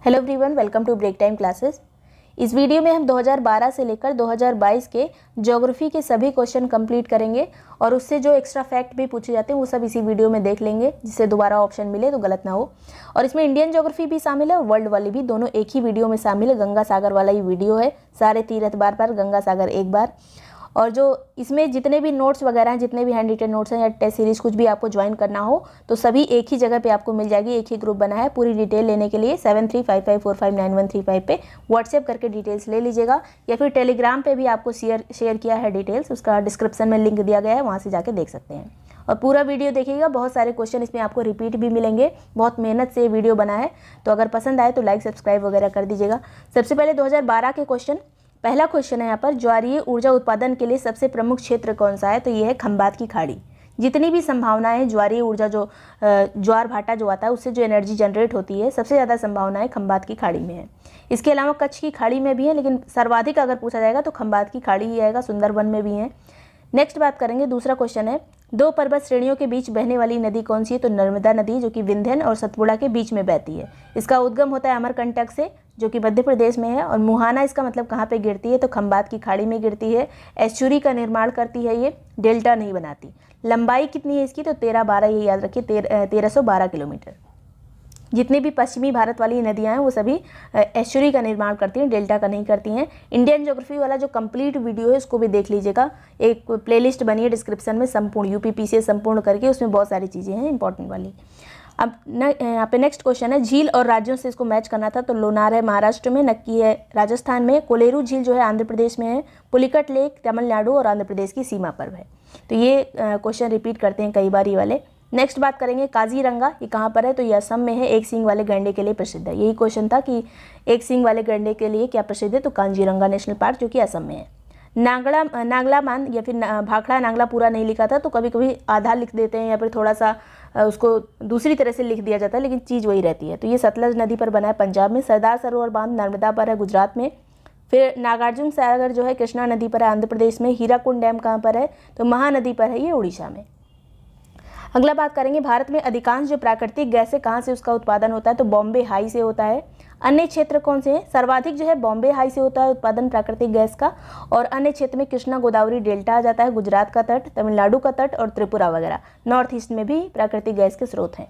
Hello everyone, welcome to Break Time Classes. इस video में हम 2012 से लेकर 2022 के ज्योग्राफी के सभी क्वेश्चन कंप्लीट करेंगे और उससे जो एक्स्ट्रा फैक्ट भी पूछे जाते हैं वो सब इसी वीडियो में देख लेंगे, जिससे दोबारा ऑप्शन मिले तो गलत ना हो। और इसमें इंडियन ज्योग्राफी भी शामिल है और वर्ल्ड वाली भी, दोनों एक ही वीडियो में शामिल है। गंगा सागर वाला ही वीडियो है, सारे तीर्थ बार गंगा सागर एक बार। और जो इसमें जितने भी नोट्स वगैरह हैं, जितने भी हैंड रिटन नोट्स हैं या टेस्ट सीरीज कुछ भी आपको ज्वाइन करना हो तो सभी एक ही जगह पे आपको मिल जाएगी। एक ही ग्रुप बना है। पूरी डिटेल लेने के लिए 7355459135 पे व्हाट्सएप करके डिटेल्स ले लीजिएगा, या फिर टेलीग्राम पे भी आपको शेयर किया है डिटेल्स, उसका डिस्क्रिप्शन में लिंक दिया गया है, वहाँ से जाके देख सकते हैं। और पूरा वीडियो देखिएगा, बहुत सारे क्वेश्चन इसमें आपको रिपीट भी मिलेंगे। बहुत मेहनत से ये वीडियो बना है, तो अगर पसंद आए तो लाइक सब्सक्राइब वगैरह कर दीजिएगा। सबसे पहले 2012 के क्वेश्चन, पहला क्वेश्चन है यहाँ पर, ज्वारीय ऊर्जा उत्पादन के लिए सबसे प्रमुख क्षेत्र कौन सा है? तो ये है खंबात की खाड़ी। जितनी भी संभावनाएं हैं, ज्वारीय ऊर्जा जो ज्वार भाटा जो आता है उससे जो एनर्जी जनरेट होती है, सबसे ज़्यादा संभावनाएं खंबात की खाड़ी में है। इसके अलावा कच्छ की खाड़ी में भी है, लेकिन सर्वाधिक अगर पूछा जाएगा तो खंबात की खाड़ी ही आएगा। सुंदरबन में भी है। नेक्स्ट बात करेंगे, दूसरा क्वेश्चन है, दो पर्वत श्रेणियों के बीच बहने वाली नदी कौन सी है? तो नर्मदा नदी, जो कि विंध्यन और सतपुड़ा के बीच में बहती है। इसका उद्गम होता है अमरकंटक से, जो कि मध्य प्रदेश में है। और मुहाना इसका मतलब कहाँ पे गिरती है? तो खंबात की खाड़ी में गिरती है। एस्चुरी का निर्माण करती है, ये डेल्टा नहीं बनाती। लंबाई कितनी है इसकी? तो 1312, ये याद रखिए, 1312 किलोमीटर। जितनी भी पश्चिमी भारत वाली नदियां हैं वो सभी एस्चुरी का निर्माण करती हैं, डेल्टा का नहीं करती हैं। इंडियन ज्योग्राफी वाला जो कंप्लीट वीडियो है उसको भी देख लीजिएगा। एक प्लेलिस्ट बनी है डिस्क्रिप्शन में, संपूर्ण यूपीपी से संपूर्ण करके, उसमें बहुत सारी चीज़ें हैं इंपॉर्टेंट वाली। अब यहाँ पे नेक्स्ट क्वेश्चन है, झील और राज्यों से इसको मैच करना था। तो लोनार है महाराष्ट्र में, नक्की है राजस्थान में, कोलेरू झील जो है आंध्र प्रदेश में है, पुलिकट लेक तमिलनाडु और आंध्र प्रदेश की सीमा पर है। तो ये क्वेश्चन रिपीट करते हैं कई बार ये वाले। नेक्स्ट बात करेंगे, काजीरंगा, ये कहाँ पर है? तो ये असम में है। एक सींग वाले गैंडे के लिए प्रसिद्ध है। यही क्वेश्चन था कि एक सींग वाले गैंडे के लिए क्या प्रसिद्ध है? तो काजीरंगा नेशनल पार्क, जो कि असम में है। नांगला मान या फिर भाखड़ा नांगला पूरा नहीं लिखा था, तो कभी कभी आधा लिख देते हैं या फिर थोड़ा सा उसको दूसरी तरह से लिख दिया जाता है, लेकिन चीज़ वही रहती है। तो ये सतलज नदी पर बना है पंजाब में। सरदार सरोवर बांध नर्मदा पर है गुजरात में। फिर नागार्जुन सागर जो है कृष्णा नदी पर है आंध्र प्रदेश में। हीराकुंड डैम कहाँ पर है? तो महानदी पर है, ये उड़ीसा में। अगला बात करेंगे, भारत में अधिकांश जो प्राकृतिक गैस है कहाँ से उसका उत्पादन होता है? तो बॉम्बे हाई से होता है। अन्य क्षेत्र कौन से हैं? सर्वाधिक जो है बॉम्बे हाई से होता है उत्पादन प्राकृतिक गैस का, और अन्य क्षेत्र में कृष्णा गोदावरी डेल्टा आ जाता है, गुजरात का तट, तमिलनाडु का तट और त्रिपुरा वगैरह। नॉर्थ ईस्ट में भी प्राकृतिक गैस के स्रोत हैं।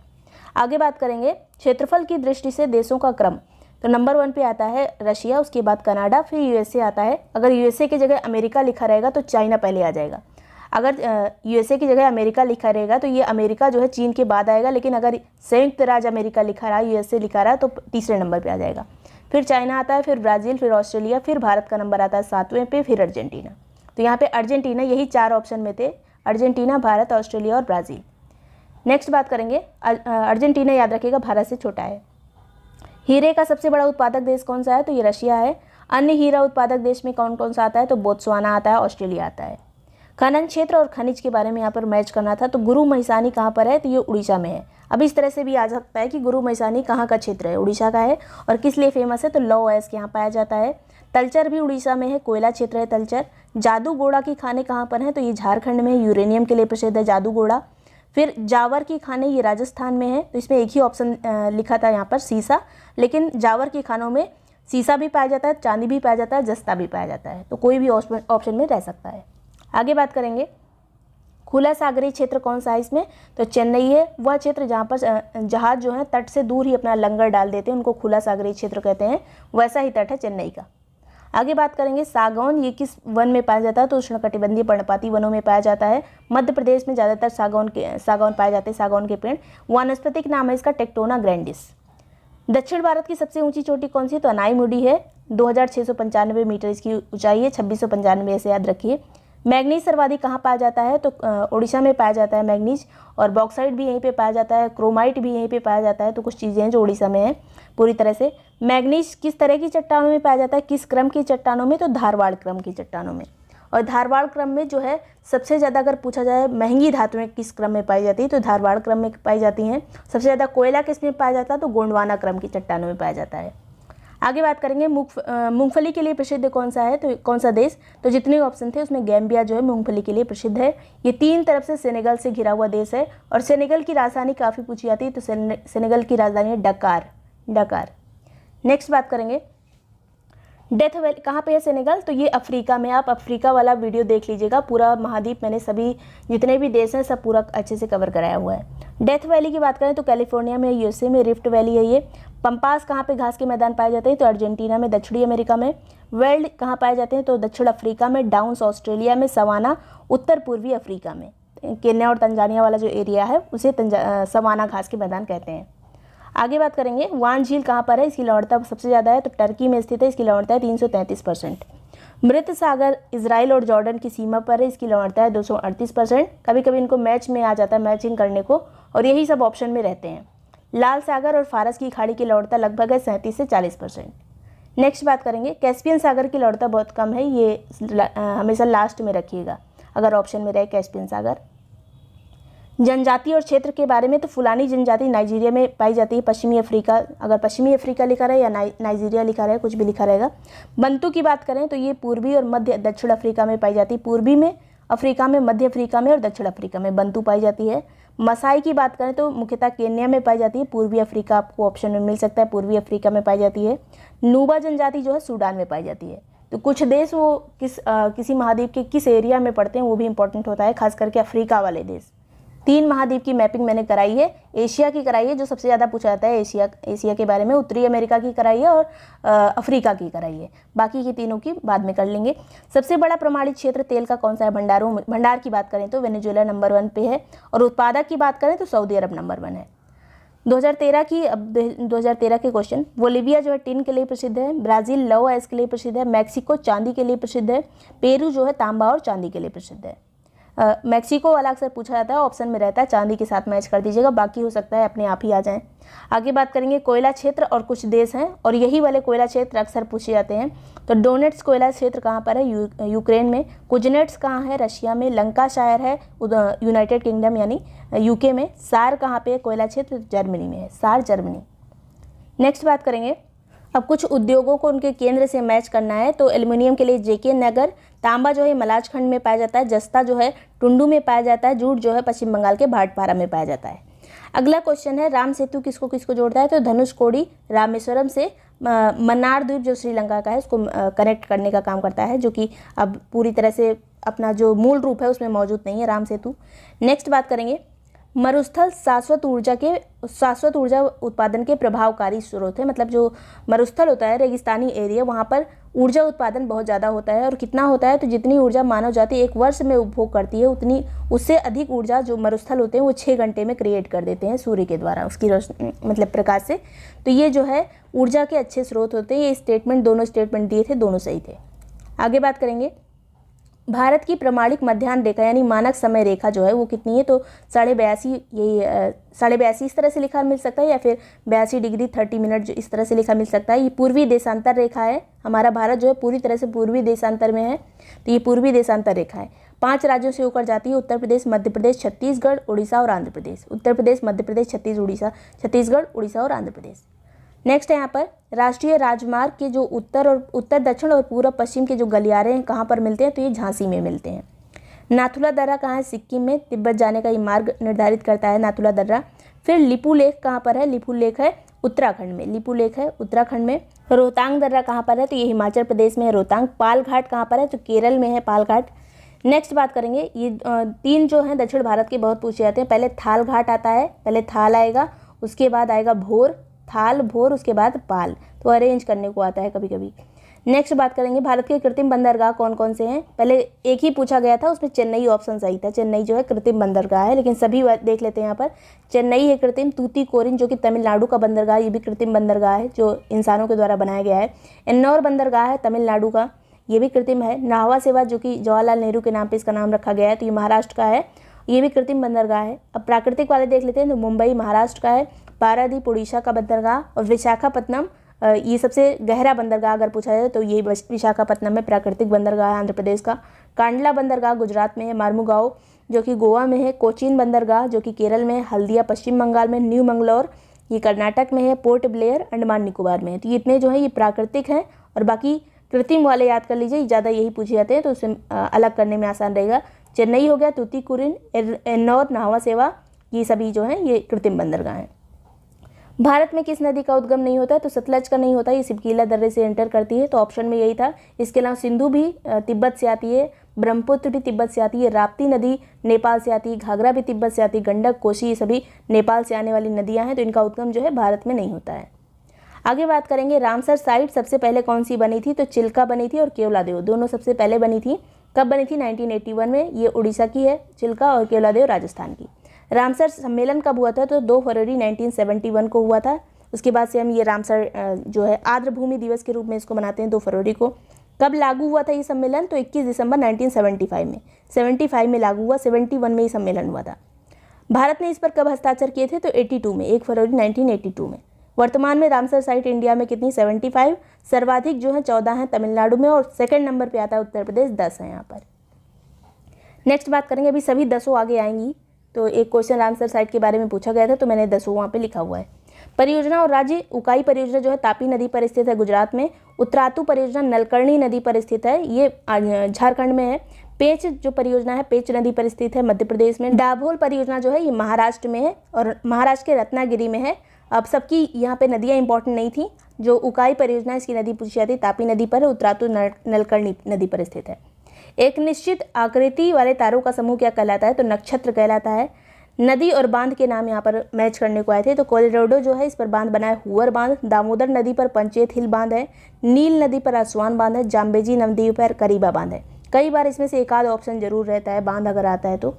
आगे बात करेंगे, क्षेत्रफल की दृष्टि से देशों का क्रम। तो नंबर 1 पे आता है रशिया, उसके बाद कनाडा, फिर यूएसए आता है। अगर यूएसए की जगह अमेरिका लिखा रहेगा तो चाइना पहले आ जाएगा। अगर यूएसए की जगह अमेरिका लिखा रहेगा तो ये अमेरिका जो है चीन के बाद आएगा, लेकिन अगर संयुक्त राज्य अमेरिका लिखा रहा, यूएसए लिखा रहा, तो तीसरे नंबर पे आ जाएगा। फिर चाइना आता है, फिर ब्राज़ील, फिर ऑस्ट्रेलिया, फिर भारत का नंबर आता है 7वें पे, फिर अर्जेंटीना। तो यहाँ पे अर्जेंटीना, यही 4 ऑप्शन में थे, अर्जेंटीना, भारत, ऑस्ट्रेलिया और ब्राज़ील। नेक्स्ट बात करेंगे, अर्जेंटीना याद रखिएगा भारत से छोटा है। हीरे का सबसे बड़ा उत्पादक देश कौन सा है? तो ये रशिया है। अन्य हीरा उत्पादक देश में कौन कौन सा आता है? तो बोत्सवाना आता है, ऑस्ट्रेलिया आता है। खनन क्षेत्र और खनिज के बारे में यहाँ पर मैच करना था। तो गुरु महिसानी कहाँ पर है? तो ये उड़ीसा में है। अब इस तरह से भी आ सकता है कि गुरु महिसानी कहाँ का क्षेत्र है? उड़ीसा का है। और किस लिए फेमस है? तो लौ एस्क यहाँ पाया जाता है। तलचर भी उड़ीसा में है, कोयला क्षेत्र है तलचर। जादूगोड़ा की खाने कहाँ पर हैं? तो ये झारखंड में है, यूरेनियम के लिए प्रसिद्ध है जादूगोड़ा। फिर जावर की खाने, ये राजस्थान में है। तो इसमें एक ही ऑप्शन लिखा था यहाँ पर सीसा, लेकिन जावर की खानों में सीसा भी पाया जाता है, चांदी भी पाया जाता है, जस्ता भी पाया जाता है। तो कोई भी ऑप्शन में रह सकता है। आगे बात करेंगे, खुला सागरीय क्षेत्र कौन सा है इसमें? तो चेन्नई है। वह क्षेत्र जहाँ पर जहाज जो है तट से दूर ही अपना लंगर डाल देते हैं, उनको खुला सागरीय क्षेत्र कहते हैं। वैसा ही तट है चेन्नई का। आगे बात करेंगे, सागौन, ये किस वन में पाया जाता है? तो उष्णकटिबंधीय पर्णपाती वनों में पाया जाता है। मध्य प्रदेश में ज़्यादातर सागौन पाए जाते हैं, सागौन के पेड़। वानस्पतिक नाम है इसका टेक्टोना ग्रैंडिस। दक्षिण भारत की सबसे ऊंची चोटी कौन सी? तो अनाईमुडी है, 2695 मीटर इसकी ऊंचाई है, 2695 ऐसे याद रखिए। मैग्नीज सर्वाधिक कहाँ पाया जाता है? तो उड़ीसा में पाया जाता है मैग्नीज, और बॉक्साइट भी यहीं पे पाया जाता है, क्रोमाइट भी यहीं पे पाया जाता है। तो कुछ चीज़ें हैं जो उड़ीसा में है पूरी तरह से। मैग्नीज किस तरह की चट्टानों में पाया जाता है? किस क्रम की चट्टानों में? तो धारवाड़ क्रम की चट्टानों में। और धारवाड़ क्रम में जो है सबसे ज़्यादा अगर पूछा जाए महंगी धातुएं किस क्रम में पाई जाती है, तो धारवाड़ क्रम में पाई जाती हैं। सबसे ज़्यादा कोयला किस में पाया जाता है? तो गोंडवाना क्रम की चट्टानों में पाया जाता है। आगे बात करेंगे, मूंगफली के लिए प्रसिद्ध कौन सा है? तो कौन सा देश? तो जितने ऑप्शन थे उसमें गैम्बिया जो है मूंगफली के लिए प्रसिद्ध है। ये 3 तरफ से सेनेगल से घिरा हुआ देश है। और सेनेगल की राजधानी काफ़ी पूछी जाती है, तो सेनेगल की राजधानी है डकार। नेक्स्ट बात करेंगे डेथ वैली कहाँ पे है सेनेगल, तो ये अफ्रीका में। आप अफ्रीका वाला वीडियो देख लीजिएगा, पूरा महाद्वीप मैंने सभी जितने भी देश हैं सब पूरा अच्छे से कवर कराया हुआ है। डेथ वैली की बात करें तो कैलिफोर्निया में, यूएसए में। रिफ्ट वैली है ये। पंपास कहाँ पे घास के मैदान पाए जाते हैं, तो अर्जेंटीना में, दक्षिणी अमेरिका में। वेल्ड कहाँ पाए जाते हैं, तो दक्षिण अफ्रीका में। डाउन्स ऑस्ट्रेलिया में। सवाना उत्तर पूर्वी अफ्रीका में। केन्या और तंजानिया वाला जो एरिया है उसे सवाना घास के मैदान कहते हैं। आगे बात करेंगे वान झील कहाँ पर है, इसकी लवणता सबसे ज़्यादा है, तो टर्की में स्थित है, इसकी लवणता है 333%। मृत सागर इजराइल और जॉर्डन की सीमा पर है, इसकी लवणता है 238%। कभी कभी इनको मैच में आ जाता है मैचिंग करने को, और यही सब ऑप्शन में रहते हैं। लाल सागर और फारस की खाड़ी की लवणता लगभग है 37 से 40%। नेक्स्ट बात करेंगे कैस्पियन सागर की लवणता बहुत कम है, ये हमेशा लास्ट में रखिएगा अगर ऑप्शन में रहे कैस्पियन सागर। जनजाति और क्षेत्र के बारे में, तो फुलानी जनजाति नाइजीरिया में पाई जाती है, पश्चिमी अफ्रीका, अगर पश्चिमी अफ्रीका लिखा रहे या नाइजीरिया लिखा रहे, कुछ भी लिखा रहेगा। बंतू की बात करें तो ये पूर्वी और मध्य दक्षिण अफ्रीका में पाई जाती है, पूर्वी में अफ्रीका में, मध्य अफ्रीका में और दक्षिण अफ्रीका में बंतू पाई जाती है। मसाई की बात करें तो मुख्यतः केन्या में पाई जाती है, पूर्वी अफ्रीका आपको ऑप्शन में मिल सकता है, पूर्वी अफ्रीका में पाई जाती है। नूबा जनजाति जो है सूडान में पाई जाती है। तो कुछ देश वो किसी महाद्वीप के किस एरिया में पड़ते हैं वो भी इंपॉर्टेंट होता है, खास करके अफ्रीका वाले देश। 3 महाद्वीप की मैपिंग मैंने कराई है, एशिया की कराई है जो सबसे ज़्यादा पूछा जाता है, एशिया के बारे में, उत्तरी अमेरिका की कराई है और अफ्रीका की कराई है। बाकी की तीनों की बाद में कर लेंगे। सबसे बड़ा प्रमाणित क्षेत्र तेल का कौन सा है, भंडार की बात करें तो वेनेजुएला नंबर 1 पे है, और उत्पादक की बात करें तो सऊदी अरब नंबर 1 है। 2013 के क्वेश्चन, बोलीविया जो है टिन के लिए प्रसिद्ध है, ब्राज़ील लौह अयस्क के लिए प्रसिद्ध है, मैक्सिको चांदी के लिए प्रसिद्ध है, पेरू जो है तांबा और चांदी के लिए प्रसिद्ध है। मैक्सिको वाला अक्सर पूछा जाता है, ऑप्शन में रहता है, चांदी के साथ मैच कर दीजिएगा, बाकी हो सकता है अपने आप ही आ जाएं। आगे बात करेंगे कोयला क्षेत्र और कुछ देश हैं, और यही वाले कोयला क्षेत्र अक्सर पूछे जाते हैं। तो डोनेट्स कोयला क्षेत्र कहाँ पर है, यूक्रेन में। कुजनेट्स कहाँ है, रशिया में। लंकाशायर है यूनाइटेड किंगडम यानी यूके में। सार कहाँ पे है कोयला क्षेत्र, जर्मनी में है, सार जर्मनी। नेक्स्ट बात करेंगे अब कुछ उद्योगों को उनके केंद्र से मैच करना है, तो एल्युमिनियम के लिए जेके नगर, तांबा जो है मलाज खंड में पाया जाता है, जस्ता जो है टुंडू में पाया जाता है, जूट जो है पश्चिम बंगाल के भाटपारा में पाया जाता है। अगला क्वेश्चन है राम सेतु किसको किसको जोड़ता है, तो धनुषकोडी रामेश्वरम से मन्नार द्वीप जो श्रीलंका का है उसको कनेक्ट करने का काम करता है, जो कि अब पूरी तरह से अपना जो मूल रूप है उसमें मौजूद नहीं है राम सेतु। नेक्स्ट बात करेंगे मरुस्थल शाश्वत ऊर्जा उत्पादन के प्रभावकारी स्रोत है, मतलब जो मरुस्थल होता है रेगिस्तानी एरिया, वहाँ पर ऊर्जा उत्पादन बहुत ज़्यादा होता है, और कितना होता है, तो जितनी ऊर्जा मानव जाति एक वर्ष में उपभोग करती है उतनी उससे अधिक ऊर्जा जो मरुस्थल होते हैं वो 6 घंटे में क्रिएट कर देते हैं सूर्य के द्वारा, उसकी मतलब प्रकाश से। तो ये जो है ऊर्जा के अच्छे स्रोत होते हैं। ये स्टेटमेंट दोनों स्टेटमेंट दिए थे, दोनों सही थे। आगे बात करेंगे भारत की प्रमाणिक मध्याह्न रेखा यानी मानक समय रेखा जो है वो कितनी है, तो 82.5, यही 82.5 इस तरह से लिखा मिल सकता है, या फिर 82 डिग्री 30 मिनट जो इस तरह से लिखा मिल सकता है। ये पूर्वी देशांतर रेखा है, हमारा भारत जो है पूरी तरह से पूर्वी देशांतर में है, तो ये पूर्वी देशांतर रेखा है। 5 राज्यों से होकर जाती है, उत्तर प्रदेश, मध्य प्रदेश, छत्तीसगढ़, उड़ीसा और आंध्र प्रदेश। उत्तर प्रदेश, मध्य प्रदेश, छत्तीसगढ़, उड़ीसा और आंध्र प्रदेश। नेक्स्ट है यहाँ पर राष्ट्रीय राजमार्ग के जो उत्तर दक्षिण और पूर्व पश्चिम के जो गलियारे हैं कहाँ पर मिलते हैं, तो ये झांसी में मिलते हैं। नाथुला दर्रा कहाँ है, सिक्किम में। तिब्बत जाने का ये मार्ग निर्धारित करता है नाथुला दर्रा। फिर लिपू लेक कहाँ पर है, लिपू लेक है उत्तराखंड में, लिपू लेक है उत्तराखंड में। रोहतांग दर्रा कहाँ पर है, तो ये हिमाचल प्रदेश में है रोहतांग। पाल घाट कहाँ पर है, तो केरल में है पाल घाट। नेक्स्ट बात करेंगे ये 3 जो हैं दक्षिण भारत के बहुत पूछे जाते हैं। पहले थाल घाट आता है, पहले थाल आएगा, उसके बाद आएगा भोर, थाल भोर, उसके बाद पाल, तो अरेंज करने को आता है कभी कभी। नेक्स्ट बात करेंगे भारत के कृत्रिम बंदरगाह कौन कौन से हैं। पहले एक ही पूछा गया था, उसमें चेन्नई ऑप्शन सही था, चेन्नई जो है कृत्रिम बंदरगाह है, लेकिन सभी देख लेते हैं यहाँ पर। चेन्नई है कृत्रिम, तूतीकोरिन जो कि तमिलनाडु का बंदरगाह, ये भी कृत्रिम बंदरगाह है जो इंसानों के द्वारा बनाया गया है। एन्नौर बंदरगाह है तमिलनाडु का, ये भी कृत्रिम है। नाहवा सेवा जो कि जवाहरलाल नेहरू के नाम पर इसका नाम रखा गया है, तो ये महाराष्ट्र का है, ये भी कृत्रिम बंदरगाह है। अब प्राकृतिक वाले देख लेते हैं, तो मुंबई महाराष्ट्र का है, पारादीप उड़ीसा का बंदरगाह, और विशाखापत्तनम ये सबसे गहरा बंदरगाह अगर पूछा जाए तो ये विशाखापत्तनम में प्राकृतिक बंदरगाह है आंध्र प्रदेश का। कांडला बंदरगाह गुजरात में है, मार्मुगांव जो कि गोवा में है, कोचीन बंदरगाह जो कि केरल में है, हल्दिया पश्चिम बंगाल में, न्यू मंगलोर ये कर्नाटक में है, पोर्ट ब्लेयर अंडमान निकोबार में है। तो ये इतने जो है ये प्राकृतिक हैं, और बाकी कृत्रिम वाले याद कर लीजिए, ज़्यादा यही पूछे जाते हैं, तो उसे अलग करने में आसान रहेगा। चेन्नई हो गया, तूतीकोरिन, एन्नौर, नाहवा सेवा, ये सभी जो हैं ये कृत्रिम बंदरगाह हैं। भारत में किस नदी का उद्गम नहीं होता है? तो सतलज का नहीं होता, ये सिपकीला दर्रे से एंटर करती है, तो ऑप्शन में यही था। इसके अलावा सिंधु भी तिब्बत से आती है, ब्रह्मपुत्र भी तिब्बत से आती है, राप्ती नदी नेपाल से आती है, घाघरा भी तिब्बत से आती है, गंडक, कोसी, ये सभी नेपाल से आने वाली नदियाँ हैं, तो इनका उद्गम जो है भारत में नहीं होता है। आगे बात करेंगे, रामसर साइट सबसे पहले कौन सी बनी थी? तो चिल्का बनी थी और केवलादेव, दोनों सबसे पहले बनी थी। कब बनी थी? 1981 में। ये उड़ीसा की है चिल्का, और केवलादेव राजस्थान की। रामसर सम्मेलन कब हुआ था? तो 2 फरवरी 1971 को हुआ था। उसके बाद से हम ये रामसर जो है आर्द्र भूमि दिवस के रूप में इसको मनाते हैं 2 फरवरी को। कब लागू हुआ था ये सम्मेलन? तो 21 दिसंबर 1975 में। 75 में लागू हुआ, 71 में ये सम्मेलन हुआ था। भारत ने इस पर कब हस्ताक्षर किए थे? तो 82 में, 1 फरवरी 1982 में। वर्तमान में रामसर साइट इंडिया में कितनी? 75। सर्वाधिक जो है 14 हैं तमिलनाडु में, और सेकंड नंबर पे आता है उत्तर प्रदेश, 10 है यहाँ पर। नेक्स्ट बात करेंगे, अभी सभी 10 आगे आएंगी, तो एक क्वेश्चन रामसर साइट के बारे में पूछा गया था, तो मैंने 10 वहाँ पे लिखा हुआ है। परियोजना और राज्य, उकाई परियोजना जो है तापी नदी पर स्थित है गुजरात में। उत्तरातु परियोजना नलकर्णी नदी पर स्थित है, ये झारखंड में है। पेंच जो परियोजना है पेंच नदी पर स्थित है मध्य प्रदेश में। डाभोल परियोजना जो है ये महाराष्ट्र में है, और महाराष्ट्र के रत्नागिरी में है। अब सबकी यहाँ पे नदियाँ इंपॉर्टेंट नहीं थी। जो उकाई परियोजना इसकी नदी पूछी जाती है तापी नदी पर, उत्तरातु नलकर्णी नदी पर स्थित है। एक निश्चित आकृति वाले तारों का समूह क्या कहलाता है? तो नक्षत्र कहलाता है। नदी और बांध के नाम यहाँ पर मैच करने को आए थे, तो कोलोराडो जो है इस पर बांध बना है हुअर बांध। दामोदर नदी पर पंचेत हिल बांध है। नील नदी पर आसवान बांध है। जाम्बेजी नदी पर करीबा बांध है। कई बार इसमें से एक आध ऑप्शन जरूर रहता है बांध अगर आता है तो।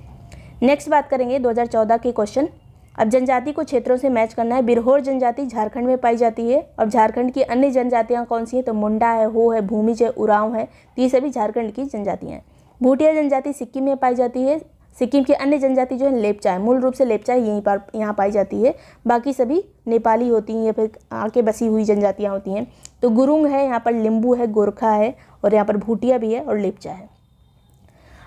नेक्स्ट बात करेंगे 2014 के क्वेश्चन। अब जनजाति को क्षेत्रों से मैच करना है। बिरहोर जनजाति झारखंड में पाई जाती है, और झारखंड की अन्य जनजातियां कौन सी हैं? तो मुंडा है, हो है, भूमिज है, उरांव है, तो ये सभी झारखंड की जनजातियां हैं। भूटिया जनजाति सिक्किम में पाई जाती है। सिक्किम की अन्य जनजाति जो है लेप्चा है, मूल रूप से लेप्चा यहीं पर यहाँ पाई जाती है, बाकी सभी नेपाली होती हैं या फिर आके बसी हुई जनजातियाँ होती हैं। तो गुरुंग है, यहाँ पर लिम्बू है, गोरखा है, और यहाँ पर भूटिया भी है और लेप्चा है।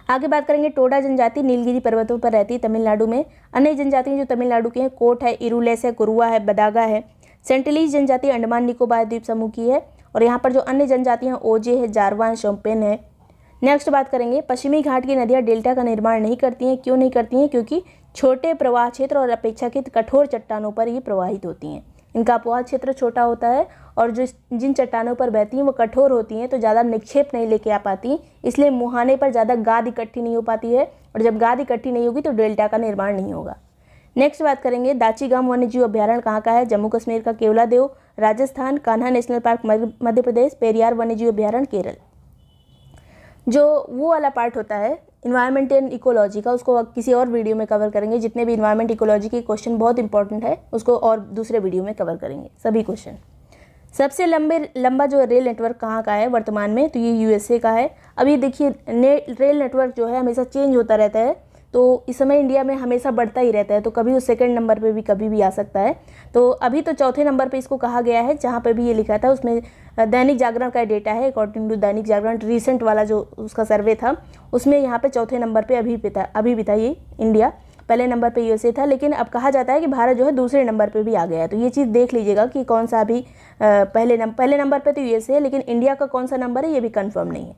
आगे बात करेंगे, टोडा जनजाति नीलगिरी पर्वतों पर रहती है तमिलनाडु में। अन्य जनजातियाँ जो तमिलनाडु की हैं कोट है, इरुलेस है, कुरुआ है, बदागा है। सेंटिलीज जनजाति अंडमान निकोबार द्वीप समूह की है, और यहाँ पर जो अन्य जनजातियाँ ओजे है, जारवा है, शोम्पेन है। नेक्स्ट बात करेंगे, पश्चिमी घाट की नदियाँ डेल्टा का निर्माण नहीं करती हैं। क्यों नहीं करती हैं? क्योंकि छोटे प्रवाह क्षेत्र और अपेक्षाकृत कठोर चट्टानों पर ये प्रवाहित होती हैं। इनका अपवाह क्षेत्र छोटा होता है, और जो जिन चट्टानों पर बहती हैं वो कठोर होती हैं, तो ज़्यादा निक्षेप नहीं लेके आ पाती, इसलिए मुहाने पर ज़्यादा गाद इकट्ठी नहीं हो पाती है, और जब गाद इकट्ठी नहीं होगी तो डेल्टा का निर्माण नहीं होगा। नेक्स्ट बात करेंगे, दाचीगाम वन्यजीव अभ्यारण्य कहाँ का है? जम्मू कश्मीर का। केवलादेव राजस्थान। Kanha national park Madhya Pradesh. पेरियार वन्यजीव अभ्यारण्य केरल। जो वो वाला पार्ट होता है इन्वायरमेंट एंड इकोलॉजी का, उसको किसी और वीडियो में कवर करेंगे। जितने भी इन्वायरमेंट इकोलॉजी के क्वेश्चन बहुत इंपॉर्टेंट है, उसको और दूसरे वीडियो में कवर करेंगे सभी क्वेश्चन। सबसे लंबा जो रेल नेटवर्क कहाँ का है वर्तमान में? तो ये यूएसए का है। अब ये देखिए रेल नेटवर्क जो है हमेशा चेंज होता रहता है, तो इस समय इंडिया में हमेशा बढ़ता ही रहता है, तो कभी वो सेकंड नंबर पे भी कभी भी आ सकता है। तो अभी तो चौथे नंबर पे इसको कहा गया है, जहाँ पे भी ये लिखा था उसमें दैनिक जागरण का डेटा है। According to Dainik Jagran recent वाला जो उसका सर्वे था, उसमें यहाँ पे चौथे नंबर पे अभी भी था ये इंडिया। पहले नंबर पे यूएसए था, लेकिन अब कहा जाता है कि भारत जो है दूसरे नंबर पे भी आ गया है। तो ये चीज़ देख लीजिएगा कि कौन सा अभी पहले नंबर पे तो यूएसए है, लेकिन इंडिया का कौन सा नंबर है ये भी कंफर्म नहीं है।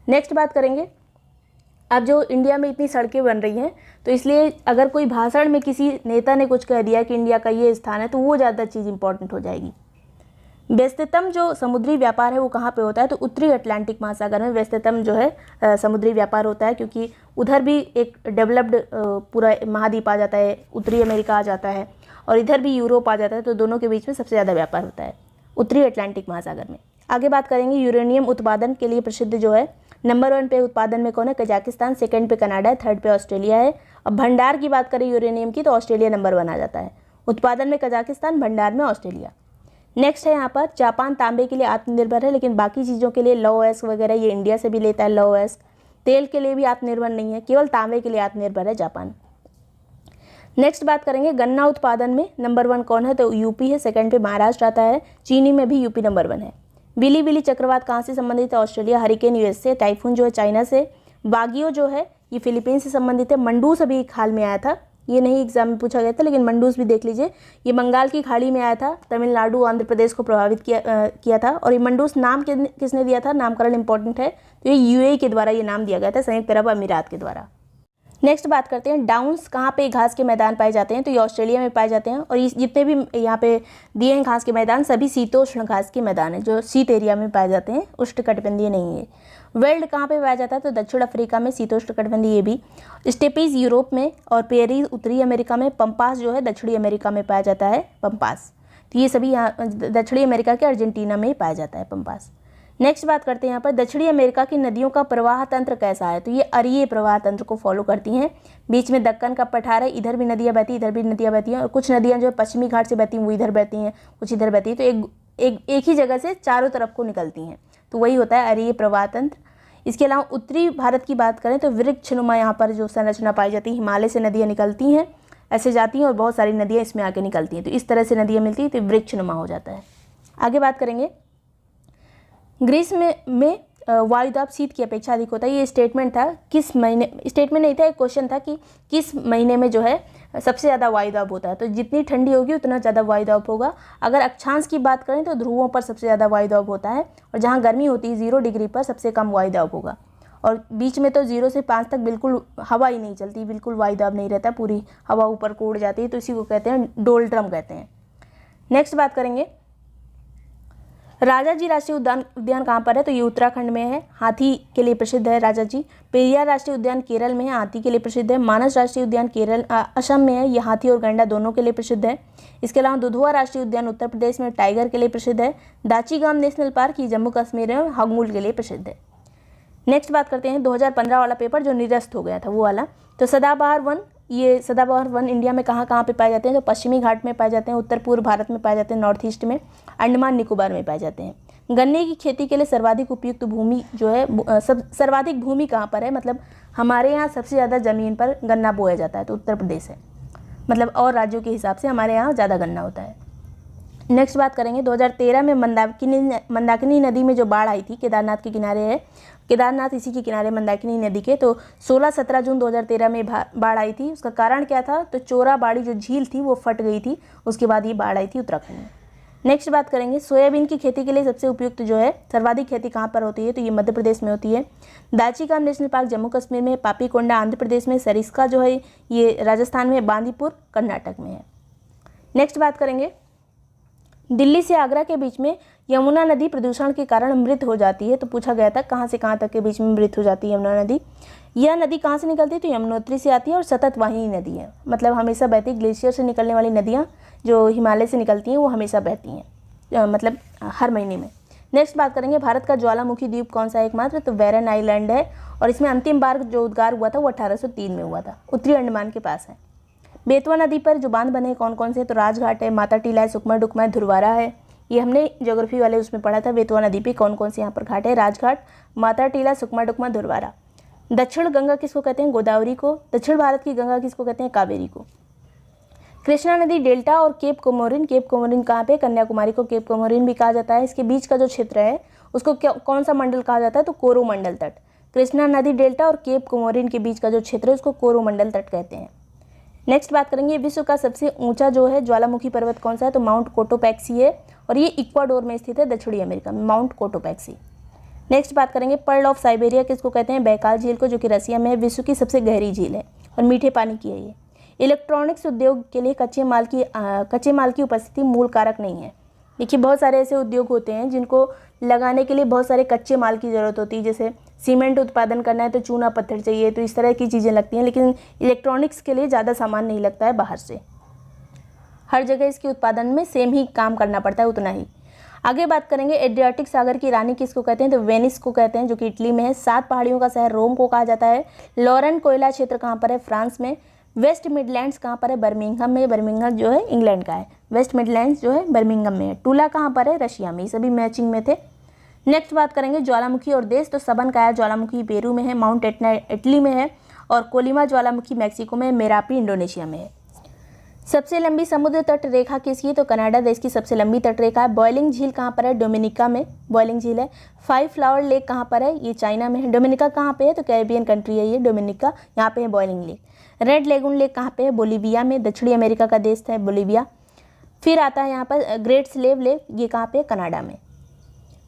नेक्स्ट बात करेंगे, अब जो इंडिया में इतनी सड़कें बन रही हैं, तो इसलिए अगर कोई भाषण में किसी नेता ने कुछ कह दिया कि इंडिया का ये स्थान है, तो वो ज़्यादा चीज़ इंपॉर्टेंट हो जाएगी। व्यस्ततम जो समुद्री व्यापार है वो कहाँ पे होता है? तो उत्तरी अटलांटिक महासागर में व्यस्ततम जो है समुद्री व्यापार होता है, क्योंकि उधर भी एक डेवलप्ड पूरा महाद्वीप आ जाता है, उत्तरी अमेरिका आ जाता है, और इधर भी यूरोप आ जाता है, तो दोनों के बीच में सबसे ज़्यादा व्यापार होता है उत्तरी अटलांटिक महासागर में। आगे बात करेंगे, यूरेनियम उत्पादन के लिए प्रसिद्ध जो है नंबर 1 पे उत्पादन में कौन है? कजाकिस्तान। सेकंड पे कनाडा है। थर्ड पे ऑस्ट्रेलिया है। अब भंडार की बात करें यूरेनियम की, तो ऑस्ट्रेलिया नंबर 1 आ जाता है। उत्पादन में कजाकिस्तान, भंडार में ऑस्ट्रेलिया। नेक्स्ट है यहाँ पर, जापान तांबे के लिए आत्मनिर्भर है, लेकिन बाकी चीज़ों के लिए लौ अयस्क वगैरह ये इंडिया से भी लेता है। लौ अयस्क तेल के लिए भी आत्मनिर्भर नहीं है, केवल तांबे के लिए आत्मनिर्भर है जापान। नेक्स्ट बात करेंगे, गन्ना उत्पादन में नंबर 1 कौन है? तो यूपी है। सेकंड पे महाराष्ट्र आता है। चीनी में भी यूपी नंबर 1 है। बिली बिली चक्रवात कहाँ से संबंधित है? ऑस्ट्रेलिया। हरिकेन यूएस से। टाइफून जो है चाइना से। वागियो जो है ये फिलीपींस से संबंधित है। मंडूस अभी एक हाल में आया था, ये नहीं एग्जाम में पूछा गया था, लेकिन मंडूस भी देख लीजिए। ये बंगाल की खाड़ी में आया था, तमिलनाडु आंध्र प्रदेश को प्रभावित किया था। और ये मंडूस नाम किसने दिया था? नामकरण इंपॉर्टेंट है, तो ये यूएई के द्वारा ये नाम दिया गया था, संयुक्त अरब अमीरात के द्वारा। नेक्स्ट बात करते हैं डाउन्स कहाँ पे घास के मैदान पाए जाते हैं, तो ये ऑस्ट्रेलिया में पाए जाते हैं। और इस जितने भी यहाँ पे दिए हैं घास के मैदान सभी शीतोष्ण घास के मैदान हैं जो शीत एरिया में पाए जाते हैं, उष्णकटिबंधीय नहीं है। वेल्ड कहाँ पे पाया जाता है, तो दक्षिण अफ्रीका में शीतोष्णकटिबंधीय ये भी। स्टेपीज यूरोप में और पेरी उत्तरी अमेरिका में। पंपास जो है दक्षिणी अमेरिका में पाया जाता है पंपास, तो ये सभी यहाँ दक्षिणी अमेरिका के अर्जेंटीना में ही पाया जाता है पंपास। नेक्स्ट बात करते हैं यहाँ पर दक्षिणी अमेरिका की नदियों का प्रवाह तंत्र कैसा है, तो ये अरीय प्रवाह तंत्र को फॉलो करती हैं। बीच में दक्कन का पठार है, इधर भी नदियाँ बहती हैं, इधर भी नदियाँ बहती हैं। और कुछ नदियाँ जो है पश्चिमी घाट से बहती हैं वो इधर बहती हैं, कुछ इधर बहती हैं, तो एक ही जगह से चारों तरफ को निकलती हैं, तो वही होता है अरीय प्रवाह तंत्र। इसके अलावा उत्तरी भारत की बात करें तो वृक्षनुमा यहाँ पर जो संरचना पाई जाती है, हिमालय से नदियाँ निकलती हैं, ऐसे जाती हैं और बहुत सारी नदियाँ इसमें आके निकलती हैं, तो इस तरह से नदियाँ मिलती हैं, तो वृक्षनुमा हो जाता है। आगे बात करेंगे ग्रीस में वायुदाब शीत की अपेक्षा अधिक होता है। ये स्टेटमेंट था, किस महीने, स्टेटमेंट नहीं था, एक क्वेश्चन था कि किस महीने में जो है सबसे ज़्यादा वायुदाब होता है। तो जितनी ठंडी होगी उतना ज़्यादा वायुदाब होगा। अगर अक्षांश की बात करें तो ध्रुवों पर सबसे ज़्यादा वायुदाब होता है, और जहाँ गर्मी होती है 0 डिग्री पर सबसे कम वायुदाब होगा। और बीच में तो 0 से 5 तक बिल्कुल हवा ही नहीं चलती, बिल्कुल वायुदाब नहीं रहता, पूरी हवा ऊपर को उड़ जाती है, तो इसी को कहते हैं डोल्ड्रम कहते हैं। नेक्स्ट बात करेंगे राजाजी राष्ट्रीय उद्यान कहाँ पर है, तो ये उत्तराखंड में है, हाथी के लिए प्रसिद्ध है राजाजी। पेरियार राष्ट्रीय उद्यान केरल में है, हाथी के लिए प्रसिद्ध है। मानस राष्ट्रीय उद्यान असम में है, ये हाथी और गैंडा दोनों के लिए प्रसिद्ध है। इसके अलावा दुधवा राष्ट्रीय उद्यान उत्तर प्रदेश में टाइगर के लिए प्रसिद्ध है। दाचीगाम नेशनल पार्क ये जम्मू कश्मीर में हगमुल के लिए प्रसिद्ध है। नेक्स्ट बात करते हैं 2015 वाला पेपर जो निरस्त हो गया था वो वाला। तो सदाबहार वन, ये सदाबहार वन इंडिया में कहाँ कहाँ पे पाए जाते हैं, तो पश्चिमी घाट में पाए जाते हैं, उत्तर पूर्व भारत में पाए जाते हैं, नॉर्थ ईस्ट में, अंडमान निकोबार में पाए जाते हैं। गन्ने की खेती के लिए सर्वाधिक उपयुक्त भूमि जो है सर्वाधिक भूमि कहाँ पर है, मतलब हमारे यहाँ सबसे ज़्यादा ज़मीन पर गन्ना बोया जाता है तो उत्तर प्रदेश है, मतलब और राज्यों के हिसाब से हमारे यहाँ ज़्यादा गन्ना होता है। नेक्स्ट बात करेंगे 2013 में मंदाकिनी नदी में जो बाढ़ आई थी, केदारनाथ के किनारे है, केदारनाथ इसी के किनारे मंदाकिनी नदी के, तो 16-17 जून 2013 में बाढ़ आई थी। उसका कारण क्या था, तो चोराबाड़ी जो झील थी वो फट गई थी, उसके बाद ये बाढ़ आई थी उत्तराखंड में। नेक्स्ट बात करेंगे सोयाबीन की खेती के लिए सबसे उपयुक्त जो है सर्वाधिक खेती कहाँ पर होती है, तो ये मध्य प्रदेश में होती है। दाचीगाम नेशनल पार्क जम्मू कश्मीर में, पापीकोंडा आंध्र प्रदेश में, सरिस्का जो है ये राजस्थान में, बांदीपुर कर्नाटक में है। नेक्स्ट बात करेंगे दिल्ली से आगरा के बीच में यमुना नदी प्रदूषण के कारण मृत हो जाती है, तो पूछा गया था कहाँ से कहाँ तक के बीच में मृत हो जाती है यमुना नदी। यह नदी कहाँ से निकलती है, तो यमुनोत्री से आती है और सतत वाहिनी नदी है, मतलब हमेशा बहती। ग्लेशियर से निकलने वाली नदियाँ जो हिमालय से निकलती हैं वो हमेशा बहती हैं, मतलब हर महीने में। नेक्स्ट बात करेंगे भारत का ज्वालामुखी द्वीप कौन सा है एकमात्र, तो बैरन आइलैंड है, और इसमें अंतिम बार जो उद्गार हुआ था वो 1803 में हुआ था, उत्तरी अंडमान के पास है। बेतवा नदी पर जो बांध बने कौन कौन से, तो राजघाट है, माता टीला है, सुकमा डुकमा है, धुरवारा है। ये हमने ज्योग्राफी वाले उसमें पढ़ा था, बेतवा नदी पे कौन कौन से यहाँ पर घाट है, राजघाट, माता टीला, सुकमा डुकमा, धुरवारा। दक्षिण गंगा किसको कहते हैं, गोदावरी को। दक्षिण भारत की गंगा किसको कहते हैं, कावेरी को। कृष्णा नदी डेल्टा और केप कोमोरिन, केप कोमोरिन कहाँ पे, कन्याकुमारी को केप कोमोरिन भी कहा जाता है। इसके बीच का जो क्षेत्र है उसको कौन सा मंडल कहा जाता है, तो कोरोमंडल तट। कृष्णा नदी डेल्टा और केप कोमोरिन के बीच का जो क्षेत्र है उसको कोरोमंडल तट कहते हैं। नेक्स्ट बात करेंगे विश्व का सबसे ऊंचा जो है ज्वालामुखी पर्वत कौन सा है, तो माउंट कोटोपैक्सी है, और ये इक्वाडोर में स्थित है, दक्षिणी अमेरिका में, माउंट कोटोपैक्सी। नेक्स्ट बात करेंगे पर्ल ऑफ साइबेरिया किसको कहते हैं, बैकाल झील को, जो कि रसिया में है, विश्व की सबसे गहरी झील है और मीठे पानी की है ये। इलेक्ट्रॉनिक्स उद्योग के लिए कच्चे माल की उपस्थिति मूल कारक नहीं है। देखिए बहुत सारे ऐसे उद्योग होते हैं जिनको लगाने के लिए बहुत सारे कच्चे माल की ज़रूरत होती है, जैसे सीमेंट उत्पादन करना है तो चूना पत्थर चाहिए, तो इस तरह की चीज़ें लगती हैं, लेकिन इलेक्ट्रॉनिक्स के लिए ज़्यादा सामान नहीं लगता है बाहर से, हर जगह इसके उत्पादन में सेम ही काम करना पड़ता है, उतना ही। आगे बात करेंगे एड्रियाटिक सागर की रानी किसको कहते हैं, तो वेनिस को कहते हैं, जो कि इटली में है। 7 पहाड़ियों का शहर रोम को कहा जाता है। लॉरेन कोयला क्षेत्र कहाँ पर है, फ्रांस में। वेस्ट मिडलैंड्स कहाँ पर है, बर्मिंघम में, बर्मिंघम जो है इंग्लैंड का है, वेस्ट मिडलैंड्स जो है बर्मिंघम में है। टूला कहाँ पर है, रशिया में। ये सभी मैचिंग में थे। नेक्स्ट बात करेंगे ज्वालामुखी और देश, तो सबनकाया ज्वालामुखी पेरू में है, माउंट एटना इटली में है, और कोलिमा ज्वालामुखी मैक्सिको में, मेरापी इंडोनेशिया में है। सबसे लंबी समुद्र तट रेखा किसकी, तो कनाडा देश की सबसे लंबी तट रेखा है। बॉइलिंग झील कहाँ पर है, डोमिनिका में बॉइलिंग झील है। 5 फ्लावर लेक कहाँ पर है, ये चाइना में है। डोमिनिका कहाँ पे है, तो कैरिबियन कंट्री है ये डोमिनिका, यहाँ पे है boiling lake. Red lagoon lake कहाँ पे है, बोलीविया में, दक्षिणी अमेरिका का देश है बोलीविया। फिर आता है यहाँ पर ग्रेट स्लेव लेक, ये कहाँ पे, कनाडा में।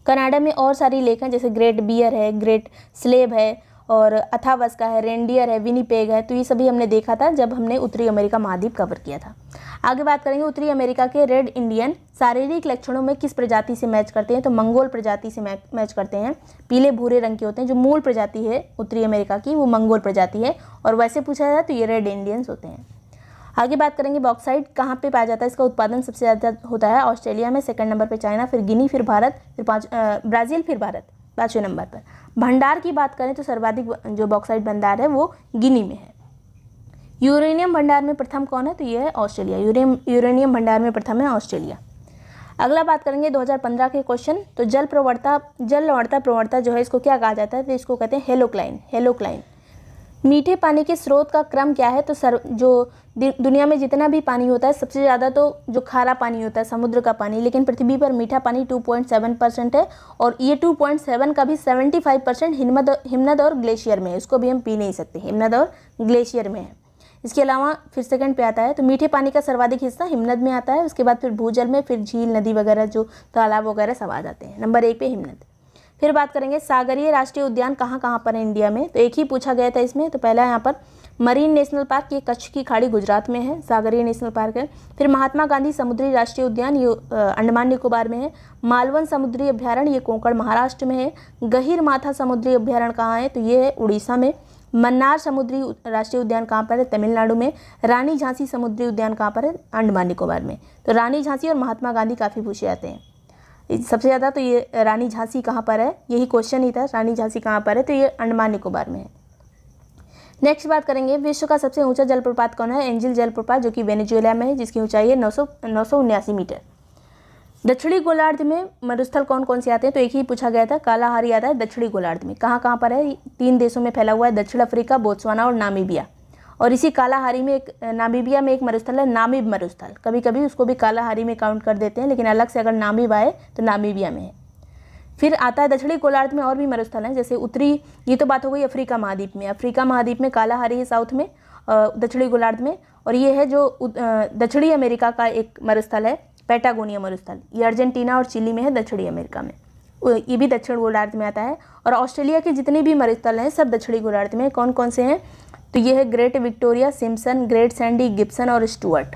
कनाडा में और सारी लेक हैं, जैसे ग्रेट बियर है, ग्रेट स्लेव है, और अथावस्का है, रेंडियर है, विनीपेग है। तो ये सभी हमने देखा था जब हमने उत्तरी अमेरिका महाद्वीप कवर किया था। आगे बात करेंगे उत्तरी अमेरिका के रेड इंडियन शारीरिक लक्षणों में किस प्रजाति से मैच करते हैं। तो मंगोल प्रजाति से मैच करते हैं। पीले भूरे रंग के होते हैं। जो मूल प्रजाति है उत्तरी अमेरिका की वो मंगोल प्रजाति है, और वैसे पूछा जाए तो ये रेड इंडियंस होते हैं। आगे बात करेंगे बॉक्साइट कहाँ पे पाया जाता है। इसका उत्पादन सबसे ज़्यादा होता है ऑस्ट्रेलिया में, सेकंड नंबर पे चाइना, फिर गिनी, फिर भारत, फिर ब्राज़ील, फिर भारत 5वें नंबर पर। भंडार की बात करें तो सर्वाधिक जो बॉक्साइट भंडार है वो गिनी में है। यूरेनियम भंडार में प्रथम कौन है। तो ये है ऑस्ट्रेलिया। यूरेनियम भंडार में प्रथम है ऑस्ट्रेलिया। अगला बात करेंगे 2015 के क्वेश्चन। तो जल प्रवणता जो है इसको क्या कहा जाता है। तो इसको कहते हैं हेलोक्लाइन। मीठे पानी के स्रोत का क्रम क्या है। तो जो दुनिया में जितना भी पानी होता है सबसे ज़्यादा तो जो खारा पानी होता है समुद्र का पानी, लेकिन पृथ्वी पर मीठा पानी 2.7% है, और ये 2.7 का भी 75% हिमनद और ग्लेशियर में है। इसको भी हम पी नहीं सकते, हिमनद और ग्लेशियर में है। इसके अलावा फिर सेकंड पे आता है तो मीठे पानी का सर्वाधिक हिस्सा हिमनद में आता है। उसके बाद फिर भूजल में, फिर झील, नदी वगैरह जो तालाब वगैरह सब आ जाते हैं। नंबर 1 पे हिमनद। फिर बात करेंगे सागरीय राष्ट्रीय उद्यान कहाँ कहाँ पर है इंडिया में। तो एक ही पूछा गया था इसमें। तो पहला यहाँ पर मरीन नेशनल पार्क, ये कच्छ की खाड़ी गुजरात में है, सागरीय नेशनल पार्क है। फिर महात्मा गांधी समुद्री राष्ट्रीय उद्यान, ये अंडमान निकोबार में है। मालवन समुद्री अभ्यारण्य, ये कोंकण महाराष्ट्र में है। गहीर माथा समुद्री अभ्यारण्य कहाँ है। तो ये है उड़ीसा में। मन्नार समुद्री राष्ट्रीय उद्यान कहाँ पर है। तमिलनाडु में। रानी झांसी समुद्री उद्यान कहाँ पर है। अंडमान निकोबार में। तो रानी झांसी और महात्मा गांधी काफ़ी पूछे जाते हैं सबसे ज़्यादा। तो ये रानी झांसी कहाँ पर है, यही क्वेश्चन ही था, रानी झांसी कहाँ पर है। तो ये अंडमान निकोबार में है। नेक्स्ट बात करेंगे विश्व का सबसे ऊंचा जलप्रपात कौन है। एंजिल जलप्रपात, जो कि वेनेजुएला में है, जिसकी ऊंचाई है 979 मीटर। दक्षिणी गोलार्ध में मरुस्थल कौन कौन से आते हैं। तो एक ही पूछा गया था, कालाहारी आता है दक्षिणी गोलार्ध में। कहाँ कहाँ पर है। 3 देशों में फैला हुआ है, दक्षिण अफ्रीका, बोत्सवाना और नामीबिया। और इसी कालाहारी में नामीबिया में एक मरुस्थल है, नामीब मरुस्थल। कभी कभी उसको भी कालाहारी में काउंट कर देते हैं, लेकिन अलग से अगर नामीब आए तो नामीबिया में है। फिर आता है दक्षिणी गोलार्ध में और भी मरुस्थल हैं, जैसे उत्तरी, ये तो बात हो गई अफ्रीका महाद्वीप में। अफ्रीका महाद्वीप में कालाहारी है साउथ में, दक्षिणी गोलार्ध में। और ये है जो दक्षिणी अमेरिका का एक मरुस्थल है, पैटागोनिया मरुस्थल। ये अर्जेंटीना और चिली में है, दक्षिणी अमेरिका में। ये भी दक्षिण गोलार्ध में आता है। और ऑस्ट्रेलिया के जितने भी मरुस्थल हैं सब दक्षिणी गोलार्ध में। कौन कौन से हैं। तो ये है great Victoria, Simpson, great Sandy, Gibson और स्टुअर्ट।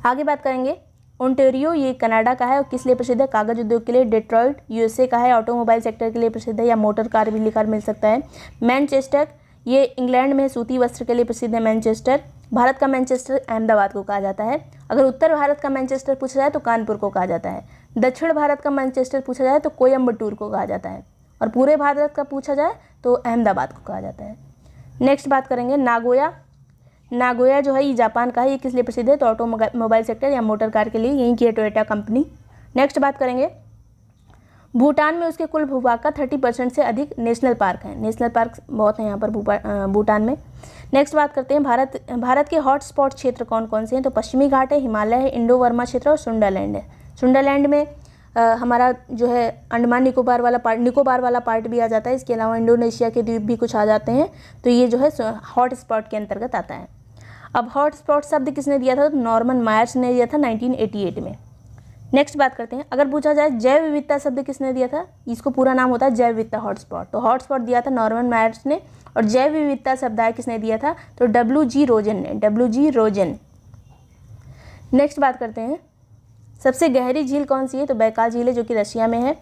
आगे बात करेंगे ओंटारियो, ये कनाडा का है और किस लिए प्रसिद्ध है। कागज उद्योग के लिए। डेट्रॉइट यूएसए का है, ऑटोमोबाइल सेक्टर के लिए प्रसिद्ध है, या मोटर कार भी लिखकर मिल सकता है। मैनचेस्टर, ये इंग्लैंड में सूती वस्त्र के लिए प्रसिद्ध है मैनचेस्टर। भारत का मैनचेस्टर अहमदाबाद को कहा जाता है। अगर उत्तर भारत का मैनचेस्टर पूछा जाए तो कानपुर को कहा जाता है। दक्षिण भारत का मैनचेस्टर पूछा जाए तो कोयम्बटूर को कहा जाता है। और पूरे भारत का पूछा जाए तो अहमदाबाद को कहा जाता है। नेक्स्ट बात करेंगे नागोया जो है ये जापान का है। ये किस लिए प्रसिद्ध है। तो ऑटोमोबाइल सेक्टर या मोटर कार के लिए, यहीं की है टोयोटा कंपनी। नेक्स्ट बात करेंगे भूटान में उसके कुल भूभाग का 30% से अधिक नेशनल पार्क हैं। नेशनल पार्क बहुत हैं यहाँ पर भूटान में। नेक्स्ट बात करते हैं भारत के हॉट स्पॉट क्षेत्र कौन कौन से हैं। तो पश्चिमी घाट है, हिमालय है, इंडो वर्मा क्षेत्र और सुंडरलैंड है। सुंडरलैंड में हमारा जो है अंडमान निकोबार वाला पार्ट भी आ जाता है। इसके अलावा इंडोनेशिया के द्वीप भी कुछ आ जाते हैं। तो ये जो है हॉट स्पॉट के अंतर्गत आता है। अब हॉट स्पॉट शब्द किसने दिया था। तो नॉर्मन मायर्स ने दिया था 1988 में। नेक्स्ट बात करते हैं, अगर पूछा जाए जैव विविधता शब्द किसने दिया था। इसको पूरा नाम होता है जैव विविधता हॉटस्पॉट। तो हॉटस्पॉट दिया था नॉर्मन मायर्स ने। और जैव विविधता शब्द किसने दिया था। तो WG रोजन। नेक्स्ट बात करते हैं सबसे गहरी झील कौन सी है। तो बैकाल झील है, जो कि रशिया में है।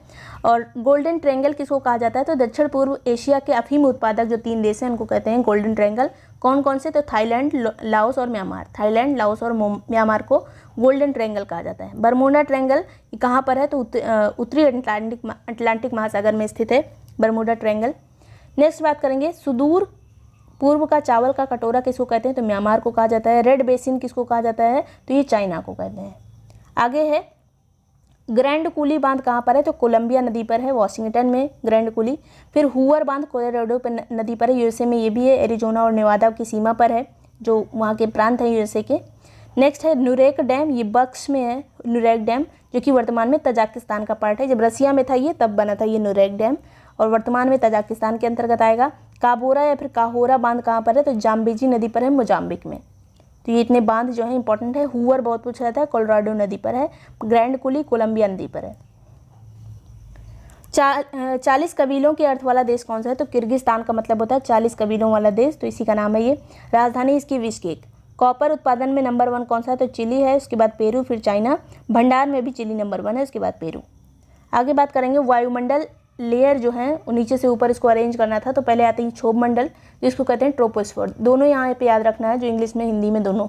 और गोल्डन ट्रायंगल किसको कहा जाता है। तो दक्षिण पूर्व एशिया के अफीम उत्पादक जो 3 देश हैं उनको कहते हैं गोल्डन ट्रायंगल। कौन कौन से। तो थाईलैंड, लाओस और म्यांमार। थाईलैंड, लाओस और म्यांमार को गोल्डन ट्रायंगल कहा जाता है। बरमूडा ट्रायंगल कहाँ पर है। तो उत्तरी अटलांटिक महासागर में स्थित है बरमूडा ट्रायंगल। नेक्स्ट बात करेंगे सुदूर पूर्व का चावल का कटोरा किसको कहते हैं। तो म्यांमार को कहा जाता है। रेड बेसिन किसको कहा जाता है। तो ये चाइना को कहते हैं। आगे है ग्रैंड कूली बांध कहाँ पर है। तो कोलंबिया नदी पर है, वॉशिंगटन में ग्रैंड कूली। फिर हुअर बांध कोलोराडो पर नदी पर है, यूएसए में। ये भी है, एरिजोना और नेवादा की सीमा पर है, जो वहाँ के प्रांत हैं यूएसए के। नेक्स्ट है नुरेक डैम, ये बक्स में है नुरेक डैम, जो कि वर्तमान में तजाकिस्तान का पार्ट है। जब रसिया में था ये तब बना था ये नुरेक डैम, और वर्तमान में तजाकिस्तान के अंतर्गत आएगा। काबोरा या फिर काहोरा बांध कहाँ पर है। तो जाम्बेजी नदी पर है, मोजाम्बिक में। तो ये इतने बांध जो है इंपॉर्टेंट है। हुअर बहुत पूछा जाता है, कोलोराडो नदी पर है। ग्रैंड कूली कोलंबिया नदी पर है। 40 कबीलों के अर्थ वाला देश कौन सा है? तो किर्गिस्तान का मतलब होता है 40 कबीलों वाला देश, तो इसी का नाम है ये। राजधानी इसकी बिश्केक। कॉपर उत्पादन में नंबर 1 कौन सा है? तो चिली है, उसके बाद पेरू, फिर चाइना। भंडार में भी चिली नंबर 1 है, उसके बाद पेरू। आगे बात करेंगे वायुमंडल लेयर जो है वो नीचे से ऊपर इसको अरेंज करना था, तो पहले आते हैं क्षोभ मंडल जिसको कहते हैं ट्रोपोस्फीयर। दोनों यहाँ पे याद रखना है, जो इंग्लिश में हिंदी में दोनों।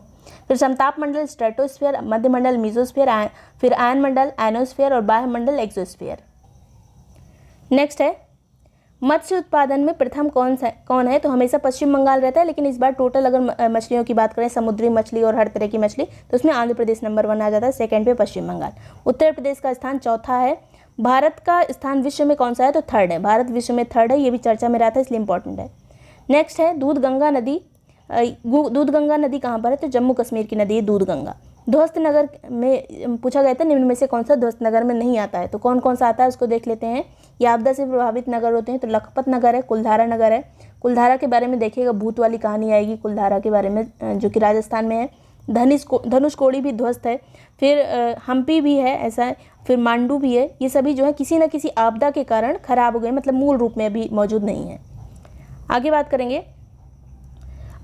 फिर समताप मंडल स्ट्रेटोस्फीयर, मध्य मंडल मीजोस्फीयर, फिर आयन मंडल आयनोस्फीयर और बाह्य मंडल एक्सोस्फीयर। नेक्स्ट है मत्स्य उत्पादन में प्रथम कौन है? तो हमेशा पश्चिम बंगाल रहता है, लेकिन इस बार टोटल अगर मछलियों की बात करें, समुद्री मछली और हर तरह की मछली, तो उसमें आंध्र प्रदेश नंबर 1 आ जाता है, सेकंड पे पश्चिम बंगाल। उत्तर प्रदेश का स्थान चौथा है। भारत का स्थान विश्व में कौन सा है? तो थर्ड है। भारत विश्व में थर्ड है, ये भी चर्चा में रहता है इसलिए इंपॉर्टेंट है। नेक्स्ट है दूधगंगा नदी। दूधगंगा नदी कहाँ पर है? तो जम्मू कश्मीर की नदी है दूधगंगा। ध्वस्त नगर में पूछा गया था निम्न में से कौन सा ध्वस्त नगर में नहीं आता है? तो कौन कौन सा आता है उसको देख लेते हैं। ये आपदा से प्रभावित नगर होते हैं, तो लखपत नगर है, कुलधारा नगर है। कुलधारा के बारे में देखिएगा, भूत वाली कहानी आएगी कुलधारा के बारे में, जो कि राजस्थान में है। धनुषकोडी भी ध्वस्त है, फिर हम्पी भी है ऐसा है, फिर मांडू भी है। ये सभी जो है किसी न किसी आपदा के कारण खराब हो गए, मतलब मूल रूप में अभी मौजूद नहीं है। आगे बात करेंगे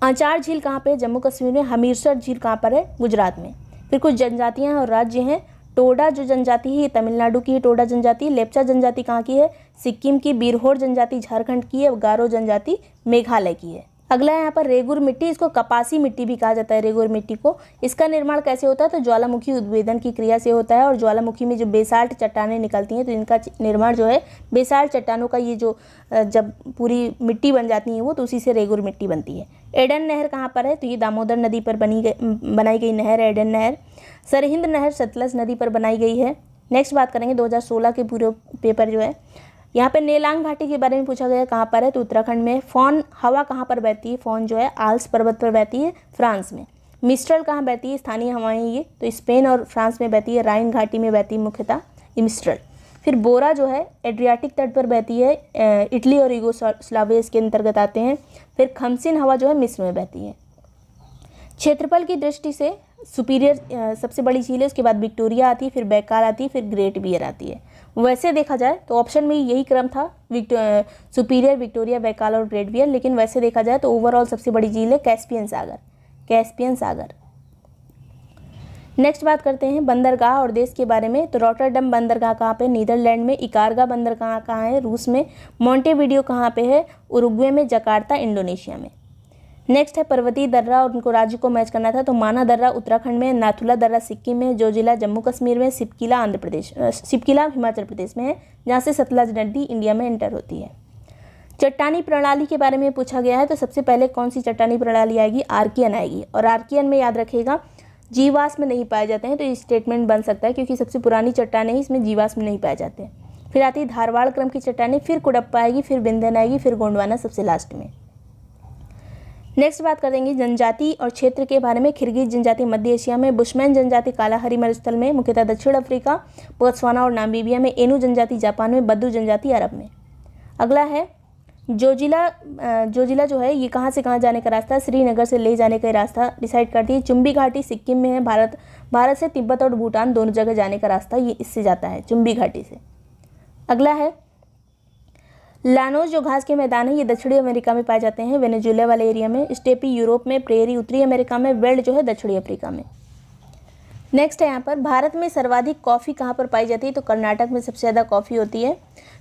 आंचार झील कहाँ पे है? जम्मू कश्मीर में। हमीरसर झील कहाँ पर है? गुजरात में। फिर कुछ जनजातियाँ और राज्य हैं। टोडा जो जनजाति है ये तमिलनाडु की है, टोडा जनजाति। लेप्चा जनजाति कहाँ की है? सिक्किम की। बिरहोर जनजाति झारखंड की है। गारो जनजाति मेघालय की है। अगला है यहाँ पर रेगुर मिट्टी, इसको कपासी मिट्टी भी कहा जाता है रेगुर मिट्टी को। इसका निर्माण कैसे होता है? तो ज्वालामुखी उद्भेदन की क्रिया से होता है, और ज्वालामुखी में जो बेसाल्ट चट्टानें निकलती हैं, तो इनका निर्माण जो है बेसाल्ट चट्टानों का, ये जो जब पूरी मिट्टी बन जाती है वो, तो उसी से रेगुर मिट्टी बनती है। एडन नहर कहाँ पर है? तो ये दामोदर नदी पर बनाई गई नहर है एडन नहर। सरहिंद नहर सतलज नदी पर बनाई गई है। नेक्स्ट बात करेंगे 2016 के पूरे पेपर जो है, यहाँ पे नेलांग घाटी के बारे में पूछा गया कहाँ पर है? तो उत्तराखंड में। फॉन हवा कहाँ पर बहती है? फॉन जो है आल्स पर्वत पर बहती है, फ्रांस में। मिस्ट्रल कहाँ बहती है? स्थानीय हवाएं ये, तो स्पेन और फ्रांस में बहती है, राइन घाटी में बहती है मुख्यतः मिस्ट्रल। फिर बोरा जो है एड्रियाटिक तट पर बहती है, इटली और यूगोस्लाविया के अंतर्गत आते हैं। फिर खमसिन हवा जो है मिस्र में बहती है। क्षेत्रफल की दृष्टि से सुपीरियर सबसे बड़ी झील है, उसके बाद विक्टोरिया आती है, फिर बैकाल आती है, फिर ग्रेट बियर आती है। वैसे देखा जाए तो ऑप्शन में यही क्रम था, सुपीरियर, विक्टोरिया, बैकाल और ग्रेट बियर, लेकिन वैसे देखा जाए तो ओवरऑल सबसे बड़ी झील है कैस्पियन सागर, कैस्पियन सागर। नेक्स्ट बात करते हैं बंदरगाह और देश के बारे में। तो रॉटरडम बंदरगाह कहाँ पे? नीदरलैंड में। इकारगा बंदरगाह कहाँ है? रूस में। मोंटेवीडियो कहाँ पे है? उरुग्वे में। जकार्ता इंडोनेशिया में। नेक्स्ट है पर्वतीय दर्रा और उनको राज्य को मैच करना था, तो माना दर्रा उत्तराखंड में, नाथुला दर्रा सिक्किम में, जोजिला जम्मू कश्मीर में, सिपकिला आंध्र प्रदेश, सिपकिला हिमाचल प्रदेश में है, जहाँ से सतलज नदी इंडिया में एंटर होती है। चट्टानी प्रणाली के बारे में पूछा गया है, तो सबसे पहले कौन सी चट्टानी प्रणाली आएगी? आर्कियन आएगी, और आर्कियन में याद रखिएगा जीवाश्म में नहीं पाए जाते हैं, तो ये स्टेटमेंट बन सकता है क्योंकि सबसे पुरानी चट्टानें ही इसमें जीवाश्म नहीं पाए जाते हैं। फिर आती है धारवाड़ क्रम की चट्टानें, फिर कुडप्पा आएगी, फिर बिंदन आएगी, फिर गोंडवाना सबसे लास्ट में। नेक्स्ट बात कर देंगे जनजाति और क्षेत्र के बारे में। खिरगिज जनजाति मध्य एशिया में, बुशमैन जनजाति कालाहारी मरुस्थल में मुख्यतः दक्षिण अफ्रीका, बोत्सवाना और नामीबिया में, एनु जनजाति जापान में, बद्दू जनजाति अरब में। अगला है जोजिला। जोजिला जो है ये कहाँ से कहाँ जाने का रास्ता? श्रीनगर से ले जाने का रास्ता डिसाइड करती है। चुम्बी घाटी सिक्किम में है। भारत से तिब्बत और भूटान दोनों जगह जाने का रास्ता ये इससे जाता है, चुम्बी घाटी से। अगला है लानोज जो घास के मैदान है, ये दक्षिणी अमेरिका में पाए जाते हैं, वेनेजुएला वाले एरिया में। स्टेपी यूरोप में, प्रेरी उत्तरी अमेरिका में, वेल्ड जो है दक्षिणी अफ्रीका में। नेक्स्ट है यहाँ पर भारत में सर्वाधिक कॉफ़ी कहाँ पर पाई जाती है? तो कर्नाटक में सबसे ज़्यादा कॉफ़ी होती है।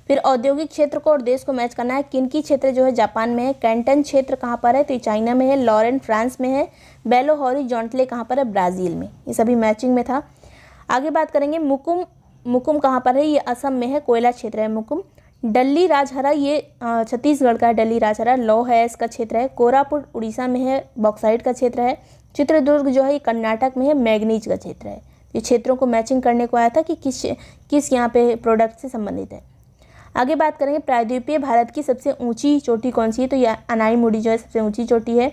फिर औद्योगिक क्षेत्र को और देश को मैच करना है। किनकी क्षेत्र जो है जापान में है। कैंटन क्षेत्र कहाँ पर है? तो ये चाइना में है। लॉरेन फ्रांस में है। बेलो हॉरिजॉन्टले कहाँ पर है? ब्राज़ील में। ये सभी मैचिंग में था। आगे बात करेंगे मुकुम। मुकुम कहाँ पर है? ये असम में है, कोयला क्षेत्र है मुकुम। डल्ली राजहरा ये छत्तीसगढ़ का है, डल्ली राजहरा। लौ है इसका क्षेत्र है। कोरापुट उड़ीसा में है, बॉक्साइट का क्षेत्र है। चित्रदुर्ग जो है ये कर्नाटक में है, मैग्नीज का क्षेत्र है। ये क्षेत्रों को मैचिंग करने को आया था कि किस यहाँ पे प्रोडक्ट से संबंधित है। आगे बात करेंगे प्रायद्वीपीय भारत की सबसे ऊंची चोटी कौन सी है? तो यह अनाईमुड़ी जो है सबसे ऊंची चोटी है,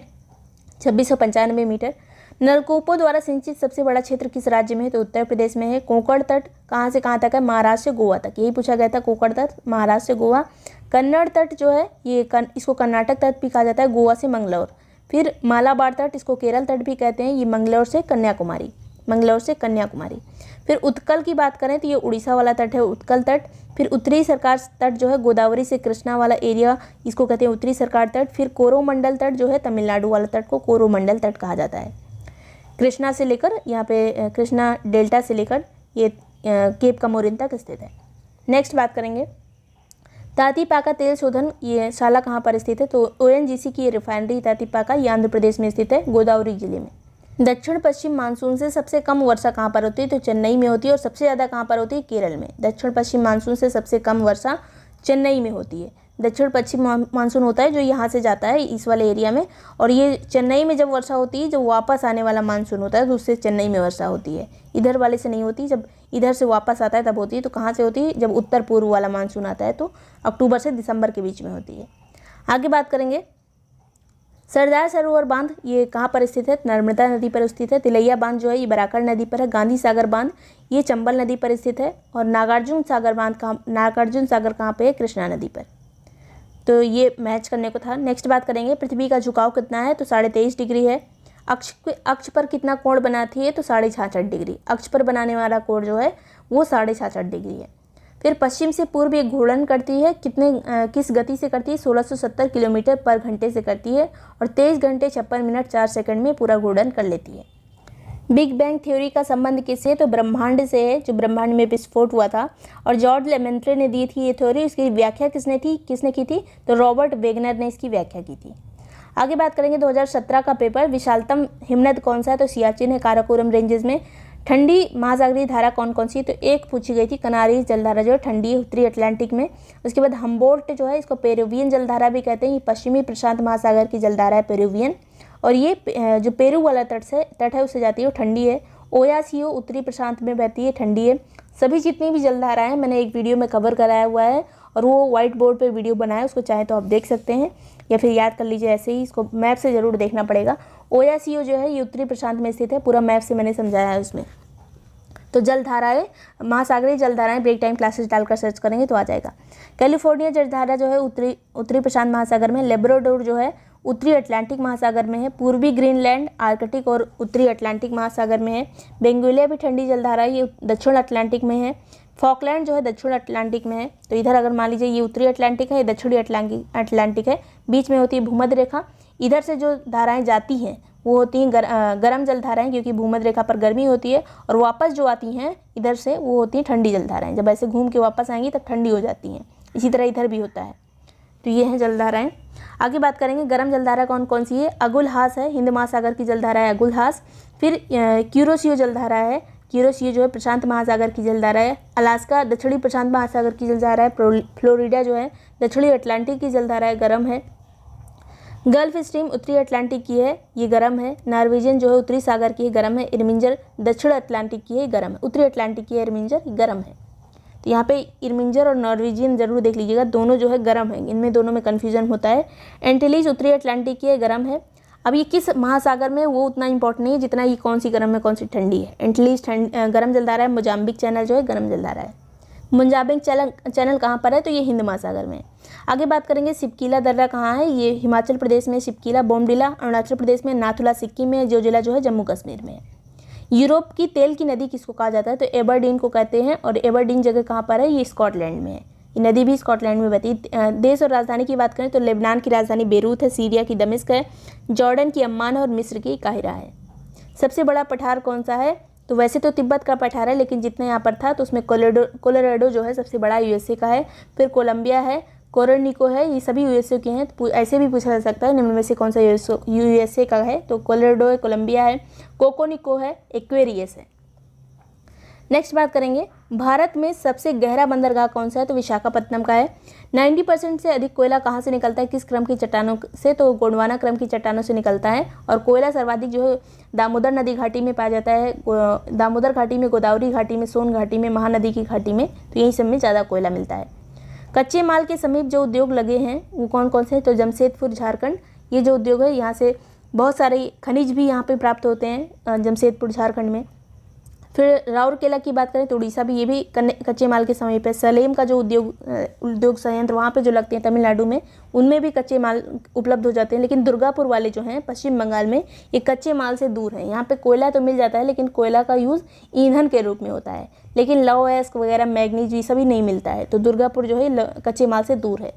2695 मीटर। नलकूपों द्वारा सिंचित सबसे बड़ा क्षेत्र किस राज्य में है? तो उत्तर प्रदेश में है। कोंकण तट कहाँ से कहाँ तक है? महाराष्ट्र से गोवा तक, यही पूछा गया था। कोंकण तट महाराष्ट्र से गोवा। कन्नड़ तट जो है ये इसको कर्नाटक तट भी कहा जाता है, गोवा से मंगलौर। फिर मालाबार तट, इसको केरल तट भी कहते हैं, ये मंगलौर से कन्याकुमारी। मंगलौर से कन्याकुमारी। फिर उत्कल की बात करें तो ये उड़ीसा वाला तट है, उत्कल तट। फिर उत्तरी सरकार तट जो है गोदावरी से कृष्णा वाला एरिया, इसको कहते हैं उत्तरी सरकार तट। फिर कोरोमंडल तट जो है तमिलनाडु वाला तट को कोरोमंडल तट कहा जाता है। कृष्णा से लेकर यहाँ पे कृष्णा डेल्टा से लेकर ये केप कमोरिन तक स्थित है। नेक्स्ट बात करेंगे तातीपाका तेल शोधन ये शाला कहाँ पर स्थित है, तो ONGC की रिफाइनरी तातीपाका ये आंध्र प्रदेश में स्थित है, गोदावरी जिले में। दक्षिण पश्चिम मानसून से सबसे कम वर्षा कहाँ पर होती है, तो चेन्नई में होती है। और सबसे ज़्यादा कहाँ पर होती है, केरल में। दक्षिण पश्चिम मानसून से सबसे कम वर्षा चेन्नई में होती है। दक्षिण पश्चिम मानसून होता है जो यहाँ से जाता है इस वाले एरिया में, और ये चेन्नई में जब वर्षा होती है, जब वापस आने वाला मानसून होता है तो उससे चेन्नई में वर्षा होती है, इधर वाले से नहीं होती। जब इधर से वापस आता है तब होती है। तो कहाँ से होती है, जब उत्तर पूर्व वाला मानसून आता है तो अक्टूबर से दिसंबर के बीच में होती है। आगे बात करेंगे सरदार सरोवर बांध ये कहाँ पर स्थित है, नर्मदा नदी पर स्थित है। तिलैया बांध जो है ये बराकर नदी पर है। गांधी सागर बांध ये चंबल नदी पर स्थित है। और नागार्जुन सागर बांध नागार्जुन सागर कहाँ पे है, कृष्णा नदी पर। तो ये मैच करने को था। नेक्स्ट बात करेंगे पृथ्वी का झुकाव कितना है, तो 23.5 डिग्री है। अक्ष पर कितना कोण बनाती है, तो 66.5 डिग्री। अक्ष पर बनाने वाला कोण जो है वो 66.5 डिग्री है। फिर पश्चिम से पूर्व ये घूर्णन करती है, किस गति से करती है, 1670 किलोमीटर पर घंटे से करती है। और 23 घंटे 56 मिनट 4 सेकंड में पूरा घूर्णन कर लेती है। बिग बैंग थ्योरी का संबंध किससे है, तो ब्रह्मांड से है, जो ब्रह्मांड में विस्फोट हुआ था। और जॉर्ज लेमेंट्रे ने दी थी ये थ्योरी। इसकी व्याख्या किसने की थी, तो रॉबर्ट वेगनर ने इसकी व्याख्या की थी। आगे बात करेंगे 2017 का पेपर, विशालतम हिमनद कौन सा है, तो सियाचिन है काराकोरम रेंजेस में। ठंडी महासागरीय धारा कौन कौन सी, तो एक पूछी गई थी कनारी जलधारा जो है ठंडी है उत्तरी अटलांटिक में। उसके बाद हम्बोल्ट जो है इसको पेरुवियन जलधारा भी कहते हैं, ये पश्चिमी प्रशांत महासागर की जलधारा है पेरुवियन। और ये जो पेरू वाला तट है उससे जाती है वो ठंडी है। ओयासियो उत्तरी प्रशांत में बहती है, ठंडी है। सभी जितनी भी जलधाराएं हैं मैंने एक वीडियो में कवर कराया हुआ है, और वो व्हाइट बोर्ड पे वीडियो बनाया, उसको चाहे तो आप देख सकते हैं या फिर याद कर लीजिए ऐसे ही, इसको मैप से ज़रूर देखना पड़ेगा। ओयासियो जो है ये उत्तरी प्रशांत में स्थित है, पूरा मैप से मैंने समझाया है उसमें। तो जलधाराएं, महासागरीय जलधाराएं ब्रेक टाइम क्लासेस डालकर सर्च करेंगे तो आ जाएगा। कैलिफोर्निया जलधारा जो है उत्तरी प्रशांत महासागर में। लेब्राडोर जो है उत्तरी अटलांटिक महासागर में है। पूर्वी ग्रीनलैंड आर्कटिक और उत्तरी अटलांटिक महासागर में है। बेंगुलिया भी ठंडी जलधारा ये दक्षिण अटलांटिक में है। फॉकलैंड जो है दक्षिण अटलांटिक में है। तो इधर अगर मान लीजिए ये उत्तरी अटलांटिक है, ये दक्षिणी अटलांटिक है, बीच में होती है भूमध्य रेखा। इधर से जो धाराएं जाती हैं वो होती हैं गर्म जलधाराएं, क्योंकि भूमध्य रेखा पर गर्मी होती है। और वापस जो आती हैं इधर से वो होती हैं ठंडी जलधाराएं। जब ऐसे घूम के वापस आएंगी तब ठंडी हो जाती हैं। इसी तरह इधर भी होता है। तो ये हैं जलधाराएं। आगे बात करेंगे गर्म जलधारा कौन कौन सी है। अगुलहास है, हिंद महासागर की जलधारा है अगुलहास। फिर क्यूरोसियो जलधारा है, क्यूरोसियो जो है प्रशांत महासागर की जलधारा है। अलास्का दक्षिणी प्रशांत महासागर की जलधारा है। फ्लोरिडा जो है दक्षिणी अटलांटिक की जलधारा है, गर्म है। गल्फ स्ट्रीम उत्तरी अटलांटिक की है, ये गर्म है। नॉर्वेजियन जो है उत्तरी सागर की है, गर्म है। इरमिंजर दक्षिण अटलांटिक की है, गर्म है। उत्तरी अटलांटिक की है इरमिंजर, गर्म है। तो यहाँ पे इरमिंजर और नॉर्वेजियन जरूर देख लीजिएगा, दोनों जो है गर्म है, इनमें दोनों में कन्फ्यूजन होता है। एंटिलीज उत्तरी अटलांटिक की है, गर्म है। अब ये किस महासागर में वो उतना इंपॉर्टेंट नहीं है जितना ये कौन सी गर्म है कौन सी ठंडी है। एंटिलीज गर्म जलधारा है। मोजाम्बिक चैनल जो है गर्म जलधारा है। मोजाम्बिक चैनल कहाँ पर है, तो ये हिंद महासागर में है। आगे बात करेंगे सिपकीला दर्रा कहाँ है, ये हिमाचल प्रदेश में सिपकीला। बोमडिला अरुणाचल प्रदेश में। नाथुला सिक्किम में। जोजिला जो है जम्मू कश्मीर में है। यूरोप की तेल की नदी किसको कहा जाता है, तो एबरडीन को कहते हैं। और एबरडीन जगह कहाँ पर है, ये स्कॉटलैंड में है। ये नदी भी स्कॉटलैंड में बहती है। देश और राजधानी की बात करें तो लेबनान की राजधानी बेरूत है, सीरिया की दमिश्क है, जॉर्डन की अम्मान है और मिस्र की काहिरा है। सबसे बड़ा पठार कौन सा है, तो वैसे तो तिब्बत का पठार है, लेकिन जितना यहाँ पर था तो उसमें कोलोराडो जो है सबसे बड़ा यूएसए का है। फिर कोलंबिया है, कोरोनिको है, ये सभी यूएसए के हैं। तो ऐसे भी पूछा जा सकता है निम्न में से कौन सा यूएसए का है, तो कोलोराडो है, कोलंबिया है, कोकोनिको है, एक्वेरियस है। नेक्स्ट बात करेंगे भारत में सबसे गहरा बंदरगाह कौन सा है, तो विशाखापत्तनम का है। 90% से अधिक कोयला कहाँ से निकलता है, किस क्रम की चट्टानों से, तो गोंडवाना क्रम की चट्टानों से निकलता है। और कोयला सर्वाधिक जो है दामोदर नदी घाटी में पाया जाता है। दामोदर घाटी में, गोदावरी घाटी में, सोन घाटी में, महानदी की घाटी में, तो यही सब में ज़्यादा कोयला मिलता है। कच्चे माल के समीप जो उद्योग लगे हैं वो कौन कौन से हैं, तो जमशेदपुर झारखंड, ये जो उद्योग है यहाँ से बहुत सारे खनिज भी यहाँ पे प्राप्त होते हैं जमशेदपुर झारखंड में। फिर राउरकेला की बात करें तो उड़ीसा भी, ये भी कच्चे माल के समीप है। सलेम का जो उद्योग संयंत्र वहाँ पे जो लगते हैं तमिलनाडु में, उनमें भी कच्चे माल उपलब्ध हो जाते हैं। लेकिन दुर्गापुर वाले जो हैं पश्चिम बंगाल में, ये कच्चे माल से दूर हैं। यहाँ पे कोयला तो मिल जाता है, लेकिन कोयला का यूज़ ईंधन के रूप में होता है, लेकिन लौह अयस्क वगैरह मैग्नीज ये सभी नहीं मिलता है। तो दुर्गापुर जो है कच्चे माल से दूर है।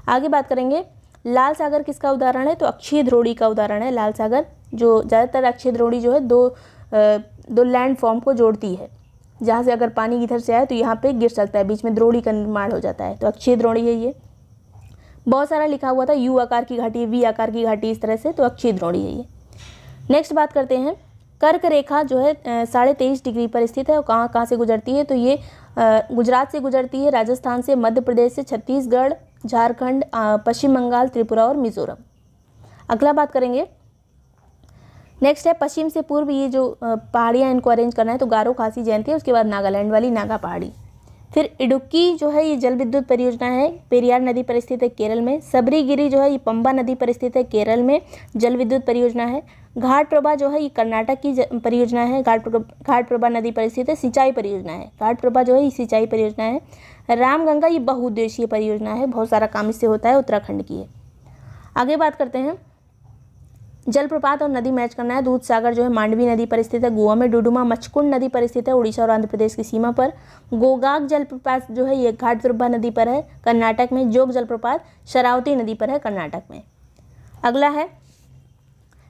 आगे बात करेंगे लाल सागर किसका उदाहरण है, तो अक्षय द्रोणी का उदाहरण है लाल सागर। जो ज़्यादातर अक्षय द्रोणी जो है दो लैंड फॉर्म को जोड़ती है, जहाँ से अगर पानी इधर से आए तो यहाँ पे गिर सकता है, बीच में द्रोणी का निर्माण हो जाता है। तो अक्षय द्रोणी है ये। बहुत सारा लिखा हुआ था, यू आकार की घाटी, वी आकार की घाटी, इस तरह से, तो अक्षय द्रोणी है ये। नेक्स्ट बात करते हैं, कर्क रेखा जो है 23.5 डिग्री पर स्थित है और कहाँ से गुजरती है, तो ये गुजरात से गुजरती है, राजस्थान से, मध्य प्रदेश से, छत्तीसगढ़, झारखंड, पश्चिम बंगाल, त्रिपुरा और मिजोरम। अगला बात करेंगे, नेक्स्ट है पश्चिम से पूर्व, ये जो पहाड़ियाँ इनको अरेंज करना है, तो गारो खासी जयंती है, उसके बाद नागालैंड वाली नागा पहाड़ी। फिर इडुक्की जो है ये जल विद्युत परियोजना है, पेरियार नदी पर स्थित है केरल में। सबरीगिरी जो है ये पंबा नदी पर स्थित है केरल में, जल विद्युत परियोजना है। घाट प्रभा जो है ये कर्नाटक की परियोजना है, घाट प्रभा नदी पर स्थित है, सिंचाई परियोजना है। घाट प्रभा जो है ये सिंचाई परियोजना है। रामगंगा ये बहुउद्देशीय परियोजना है, बहुत सारा काम इससे होता है, उत्तराखंड की है। आगे बात करते हैं, जलप्रपात और नदी मैच करना है। दूध सागर जो है मांडवी नदी पर स्थित है गोवा में। डुडुमा मचकुंड नदी पर स्थित है उड़ीसा और आंध्र प्रदेश की सीमा पर। गोगाक जलप्रपात जो है ये घाटप्रभा नदी पर है कर्नाटक में। जोग जलप्रपात शरावती नदी पर है कर्नाटक में। अगला है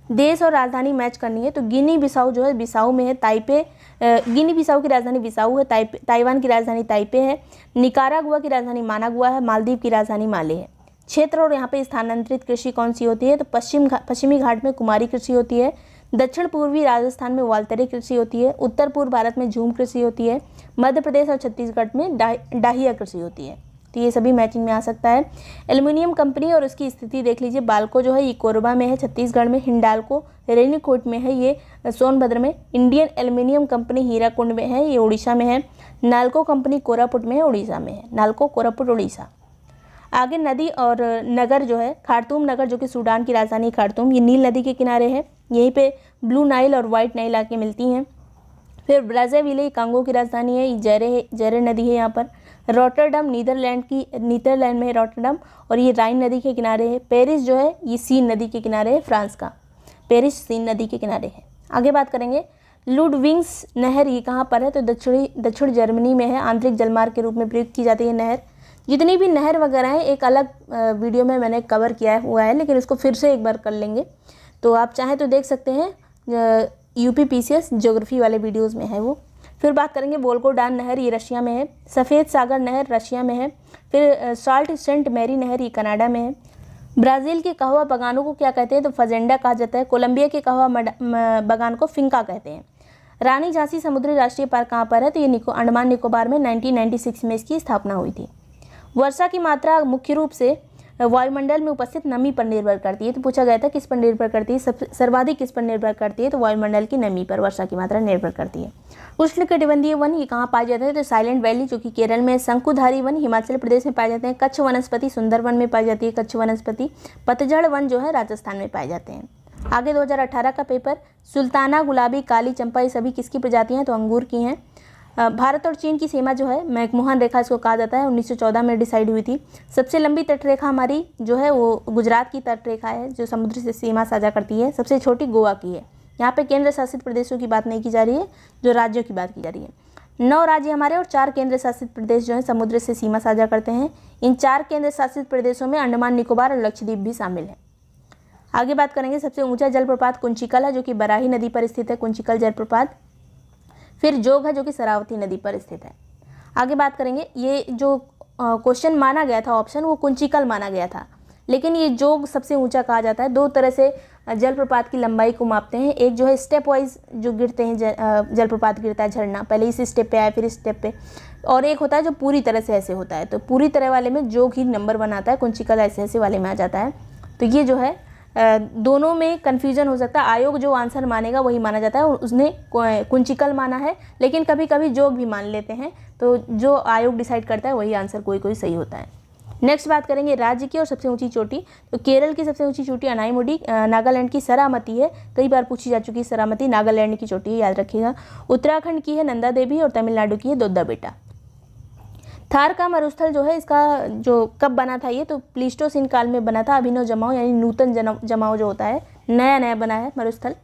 देश और राजधानी मैच करनी है, तो गिनी बिसाऊ जो है बिसाऊ में है, ताइपे गिनी बिसाऊ की राजधानी बिसाऊ है, ताइवान की राजधानी ताइपे है, निकारागुआ की राजधानी मानागुआ है, मालदीव की राजधानी माले है। क्षेत्र और यहाँ पे स्थानांतरित कृषि कौन सी होती है, तो पश्चिमी घाट में कुमारी कृषि होती है, दक्षिण पूर्वी राजस्थान में वाल्तरी कृषि होती है, उत्तर पूर्व भारत में झूम कृषि होती है, मध्य प्रदेश और छत्तीसगढ़ में डाहिया कृषि होती है। तो ये सभी मैचिंग में आ सकता है। एल्युमिनियम कंपनी और उसकी स्थिति देख लीजिए, बाल्को जो है ये कोरबा में है छत्तीसगढ़ में, हिंडाल्को रेनीकोट में है ये सोनभद्र में, इंडियन एल्युमिनियम कंपनी हीराकुंड में है ये उड़ीसा में है, नाल्को कंपनी कोरापुट में है उड़ीसा में है, नाल्को कोरापुट उड़ीसा। आगे नदी और नगर जो है, खार्तूम नगर जो कि सूडान की राजधानी खार्तूम, ये नील नदी के किनारे है, यहीं पे ब्लू नाइल और वाइट नाइल आके मिलती हैं। फिर ब्राज़ाविले कांगो की राजधानी है, ये जेरे नदी है यहाँ पर। रॉटरडम नीदरलैंड में है रॉटरडम, और ये राइन नदी के किनारे है। पेरिस जो है ये सीन नदी के किनारे है, फ्रांस का पेरिस सीन नदी के किनारे है। आगे बात करेंगे, लुडविग्स नहर ये कहाँ पर है, तो दक्षिण जर्मनी में है, आंतरिक जलमार्ग के रूप में प्रयुक्त की जाती है नहर। जितनी भी नहर वगैरह हैं एक अलग वीडियो में मैंने कवर किया हुआ है, लेकिन इसको फिर से एक बार कर लेंगे, तो आप चाहें तो देख सकते हैं, UPPCS ज्योग्राफी वाले वीडियोज़ में है वो। फिर बात करेंगे वोल्गोडान नहर, ये रशिया में है। सफ़ेद सागर नहर रशिया में है। फिर साल्ट सेंट मैरी नहर ये कनाडा में है। ब्राज़ील के कहवा बागानों को क्या कहते हैं, तो फजेंडा कहा जाता है। कोलंबिया के कहवा बागान को फिंका कहते हैं। रानी झांसी समुद्री राष्ट्रीय पार्क कहाँ पर है, तो ये अंडमान निकोबार में 1996 में इसकी स्थापना हुई थी। वर्षा की मात्रा मुख्य रूप से वायुमंडल में उपस्थित नमी पर निर्भर करती है, तो पूछा गया था किस पर निर्भर करती है, सर्वाधिक किस पर निर्भर करती है, तो वायुमंडल की नमी पर वर्षा की मात्रा निर्भर करती है। उष्णकटिबंधीय वन ये कहाँ पाए जाते हैं, तो साइलेंट वैली जो कि केरल में, शंकुधारी वन हिमाचल प्रदेश में पाए जाते हैं, कच्छ वनस्पति सुंदरवन में पाई जाती है, कच्छ वनस्पति, पतझड़ वन जो है राजस्थान में पाए जाते हैं। आगे 2018 का पेपर, सुल्ताना, गुलाबी, काली चंपा ये सभी किसकी प्रजातियाँ हैं, तो अंगूर की हैं। भारत और चीन की सीमा जो है मैकमोहन रेखा इसको कहा जाता है, 1914 में डिसाइड हुई थी। सबसे लंबी तटरेखा हमारी जो है वो गुजरात की तटरेखा है, जो समुद्र से सीमा साझा करती है। सबसे छोटी गोवा की है। यहाँ पे केंद्र शासित प्रदेशों की बात नहीं की जा रही है, जो राज्यों की बात की जा रही है। 9 राज्य हमारे और 4 केंद्र शासित प्रदेश जो है समुद्र से सीमा साझा करते हैं। इन 4 केंद्र शासित प्रदेशों में अंडमान निकोबार और लक्षद्वीप भी शामिल है। आगे बात करेंगे, सबसे ऊंचा जलप्रपात कुंचिकल है, जो कि बराही नदी पर स्थित है, कुंचिकल जलप्रपात। फिर जोग है, जो कि शरावती नदी पर स्थित है। आगे बात करेंगे, ये जो क्वेश्चन माना गया था ऑप्शन, वो कुंचिकल माना गया था, लेकिन ये जोग सबसे ऊंचा कहा जाता है। 2 तरह से जलप्रपात की लंबाई को मापते हैं। एक जो है स्टेप वाइज जो गिरते हैं, जलप्रपात गिरता है झरना, पहले इस स्टेप पे आए फिर इस स्टेप पे, और एक होता है जो पूरी तरह से ऐसे होता है। तो पूरी तरह वाले में जोग ही नंबर 1 आता है, कुंचिकल ऐसे वाले में आ जाता है। तो ये जो है दोनों में कन्फ्यूजन हो सकता है। आयोग जो आंसर मानेगा वही माना जाता है, और उसने कुंचिकल माना है, लेकिन कभी कभी जोग भी मान लेते हैं। तो जो आयोग डिसाइड करता है वही आंसर कोई सही होता है। नेक्स्ट बात करेंगे राज्य की और सबसे ऊंची चोटी। तो केरल की सबसे ऊंची चोटी अनाईमुडी, नागालैंड की सरामती है, कई बार पूछी जा चुकी है सरामती, नागालैंड की चोटी है, याद रखिएगा। उत्तराखंड की है नंदा देवी और तमिलनाडु की है दोद्दा बेटा। थार का मरुस्थल जो है, इसका जो कब बना था ये, तो प्लीस्टोसीन काल में बना था, अभिनव जमाव यानी नूतन जमाव जो होता है, नया नया बना है मरुस्थल।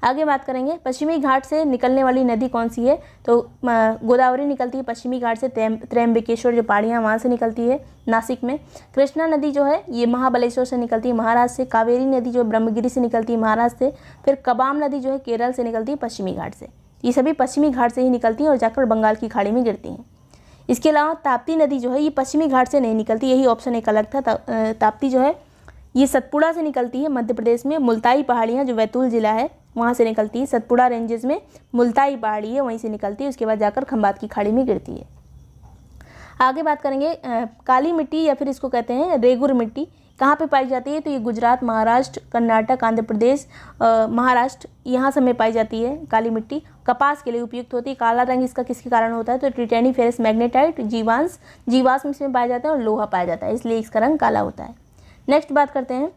आगे बात करेंगे पश्चिमी घाट से निकलने वाली नदी कौन सी है, तो गोदावरी निकलती है पश्चिमी घाट से, त्र्यंबकेश्वर जो पहाड़ियाँ वहाँ से निकलती है नासिक में। कृष्णा नदी जो है ये महाबलेश्वर से निकलती है महाराष्ट्र से। कावेरी नदी जो ब्रह्मगिरी से निकलती है महाराष्ट्र से। फिर कबाम नदी जो है केरल से निकलती है पश्चिमी घाट से। ये सभी पश्चिमी घाट से ही निकलती हैं और जाकर बंगाल की खाड़ी में गिरती हैं। इसके अलावा ताप्ती नदी जो है ये पश्चिमी घाट से नहीं निकलती, यही ऑप्शन एक अलग था। ताप्ती जो है ये सतपुड़ा से निकलती है मध्य प्रदेश में। मुल्ताई पहाड़ियाँ जो बैतूल जिला है वहाँ से निकलती है, सतपुड़ा रेंजेस में मुल्ताई पहाड़ी है वहीं से निकलती है, उसके बाद जाकर खंबात की खाड़ी में गिरती है। आगे बात करेंगे काली मिट्टी या फिर इसको कहते हैं रेगुर मिट्टी, कहाँ पे पाई जाती है, तो ये गुजरात, महाराष्ट्र, कर्नाटक, आंध्र प्रदेश, महाराष्ट्र, यहाँ सब में पाई जाती है काली मिट्टी। कपास के लिए उपयुक्त होती है। काला रंग इसका किसके कारण होता है, तो ट्रिटेनी फेरस मैग्नेटाइट, जीवाश्म इसमें पाया जाता है और लोहा पाया जाता है, इसलिए इसका रंग काला होता है। नेक्स्ट बात करते हैं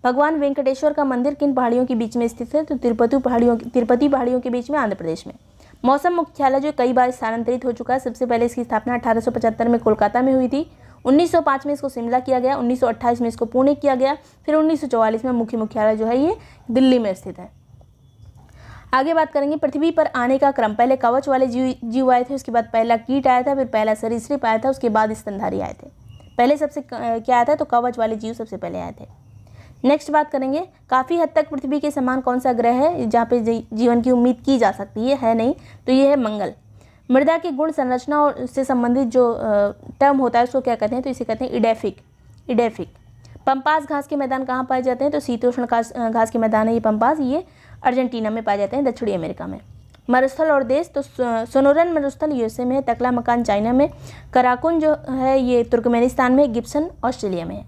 भगवान वेंकटेश्वर का मंदिर किन पहाड़ियों के बीच में स्थित है, तो तिरुपति पहाड़ियों के बीच में आंध्र प्रदेश में। मौसम मुख्यालय जो कई बार स्थानांतरित हो चुका है, सबसे पहले इसकी स्थापना 1875 में कोलकाता में हुई थी। 1905 में इसको शिमला किया गया, 1928 में इसको पुणे किया गया, फिर 1944 में मुख्य मुख्यालय जो है ये दिल्ली में स्थित है। आगे बात करेंगे पृथ्वी पर आने का क्रम, पहले कवच वाले जीव आए थे, उसके बाद पहला कीट आया था, फिर पहला सरीसृप आया था, उसके बाद स्तनधारी आए थे। पहले सबसे क्या आया था, तो कवच वाले जीव सबसे पहले आए थे। नेक्स्ट बात करेंगे काफ़ी हद तक पृथ्वी के समान कौन सा ग्रह है जहाँ पे जीवन की उम्मीद की जा सकती है नहीं, तो ये है मंगल। मृदा के गुण संरचना और से संबंधित जो टर्म होता है उसको क्या कहते हैं, तो इसे कहते हैं इडेफिक। पंपास घास के मैदान कहाँ पाए जाते हैं, तो शीतोष्ण घास के मैदान है ये पंपास, ये अर्जेंटीना में पाए जाते हैं, दक्षिणी अमेरिका में। मरुस्थल और देश, तो सोनोरन मरुस्थल यूएसए में है, तकला मकान चाइना में, कराकुन जो है ये तुर्कमेनिस्तान में, गिब्सन ऑस्ट्रेलिया में है।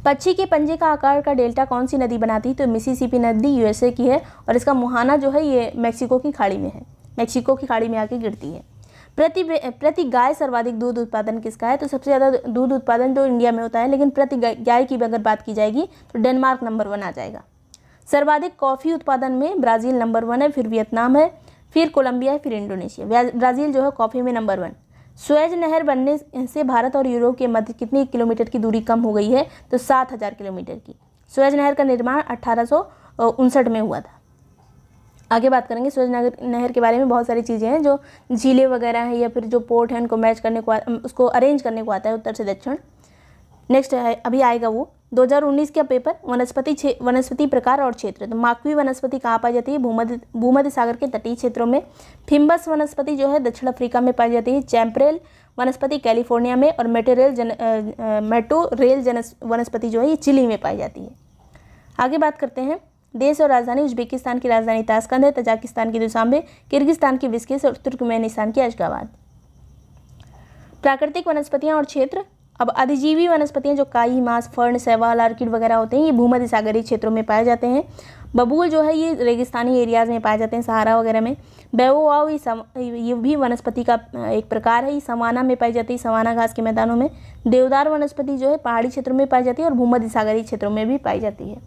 पक्षी के पंजे का आकार का डेल्टा कौन सी नदी बनाती है, तो मिसिसिपी नदी यूएसए की है और इसका मुहाना जो है ये मैक्सिको की खाड़ी में है, मैक्सिको की खाड़ी में आके गिरती है। प्रति गाय सर्वाधिक दूध उत्पादन किसका है, तो सबसे ज़्यादा दूध उत्पादन तो इंडिया में होता है, लेकिन प्रति गाय की अगर बात की जाएगी तो डेनमार्क नंबर 1 आ जाएगा। सर्वाधिक कॉफ़ी उत्पादन में ब्राज़ील नंबर 1 है, फिर वियतनाम है, फिर कोलंबिया है, फिर इंडोनेशिया। ब्राज़ील जो है कॉफ़ी में नंबर 1। सुएज नहर बनने से भारत और यूरोप के मध्य कितनी किलोमीटर की दूरी कम हो गई है, तो 7000 किलोमीटर की। सुएज नहर का निर्माण 1859 में हुआ था। आगे बात करेंगे सुएज नहर के बारे में। बहुत सारी चीज़ें हैं जो झीलें वगैरह हैं या फिर जो पोर्ट हैं उनको मैच करने को, उसको अरेंज करने को आता है उत्तर से दक्षिण। नेक्स्ट है अभी आएगा वो 2019 का पेपर, वनस्पति प्रकार और क्षेत्र। तो माकवी वनस्पति कहाँ पाई जाती है, भूमध्य सागर के तटीय क्षेत्रों में। फिम्बस वनस्पति जो है दक्षिण अफ्रीका में पाई जाती है। चैम्परेल वनस्पति कैलिफोर्निया में और मेटोरेल वनस्पति जो है ये चिली में पाई जाती है। आगे बात करते हैं देश और राजधानी। उज्बेकिस्तान की राजधानी ताशकंद है, तजाकिस्तान की दुशांबे, किर्गिस्तान की बिस्किस और तुर्कमेनिस्तान की अशगाबाद। प्राकृतिक वनस्पतियाँ और क्षेत्र। अब अधिजीवी वनस्पतियाँ जो काई, मांस, फर्न, शैवाल, आर्किड वगैरह होते हैं ये भूमध्य सागरीय क्षेत्रों में पाए जाते हैं। बबूल जो है ये रेगिस्तानी एरियाज़ में पाए जाते हैं, सहारा वगैरह में। बेओवाव ये भी वनस्पति का एक प्रकार है, ये सवाना में पाई जाती है, सवाना घास के मैदानों में। देवदार वनस्पति जो है पहाड़ी क्षेत्रों में पाई जाती है और भूमध्य सागरीय क्षेत्रों में भी पाई जाती है।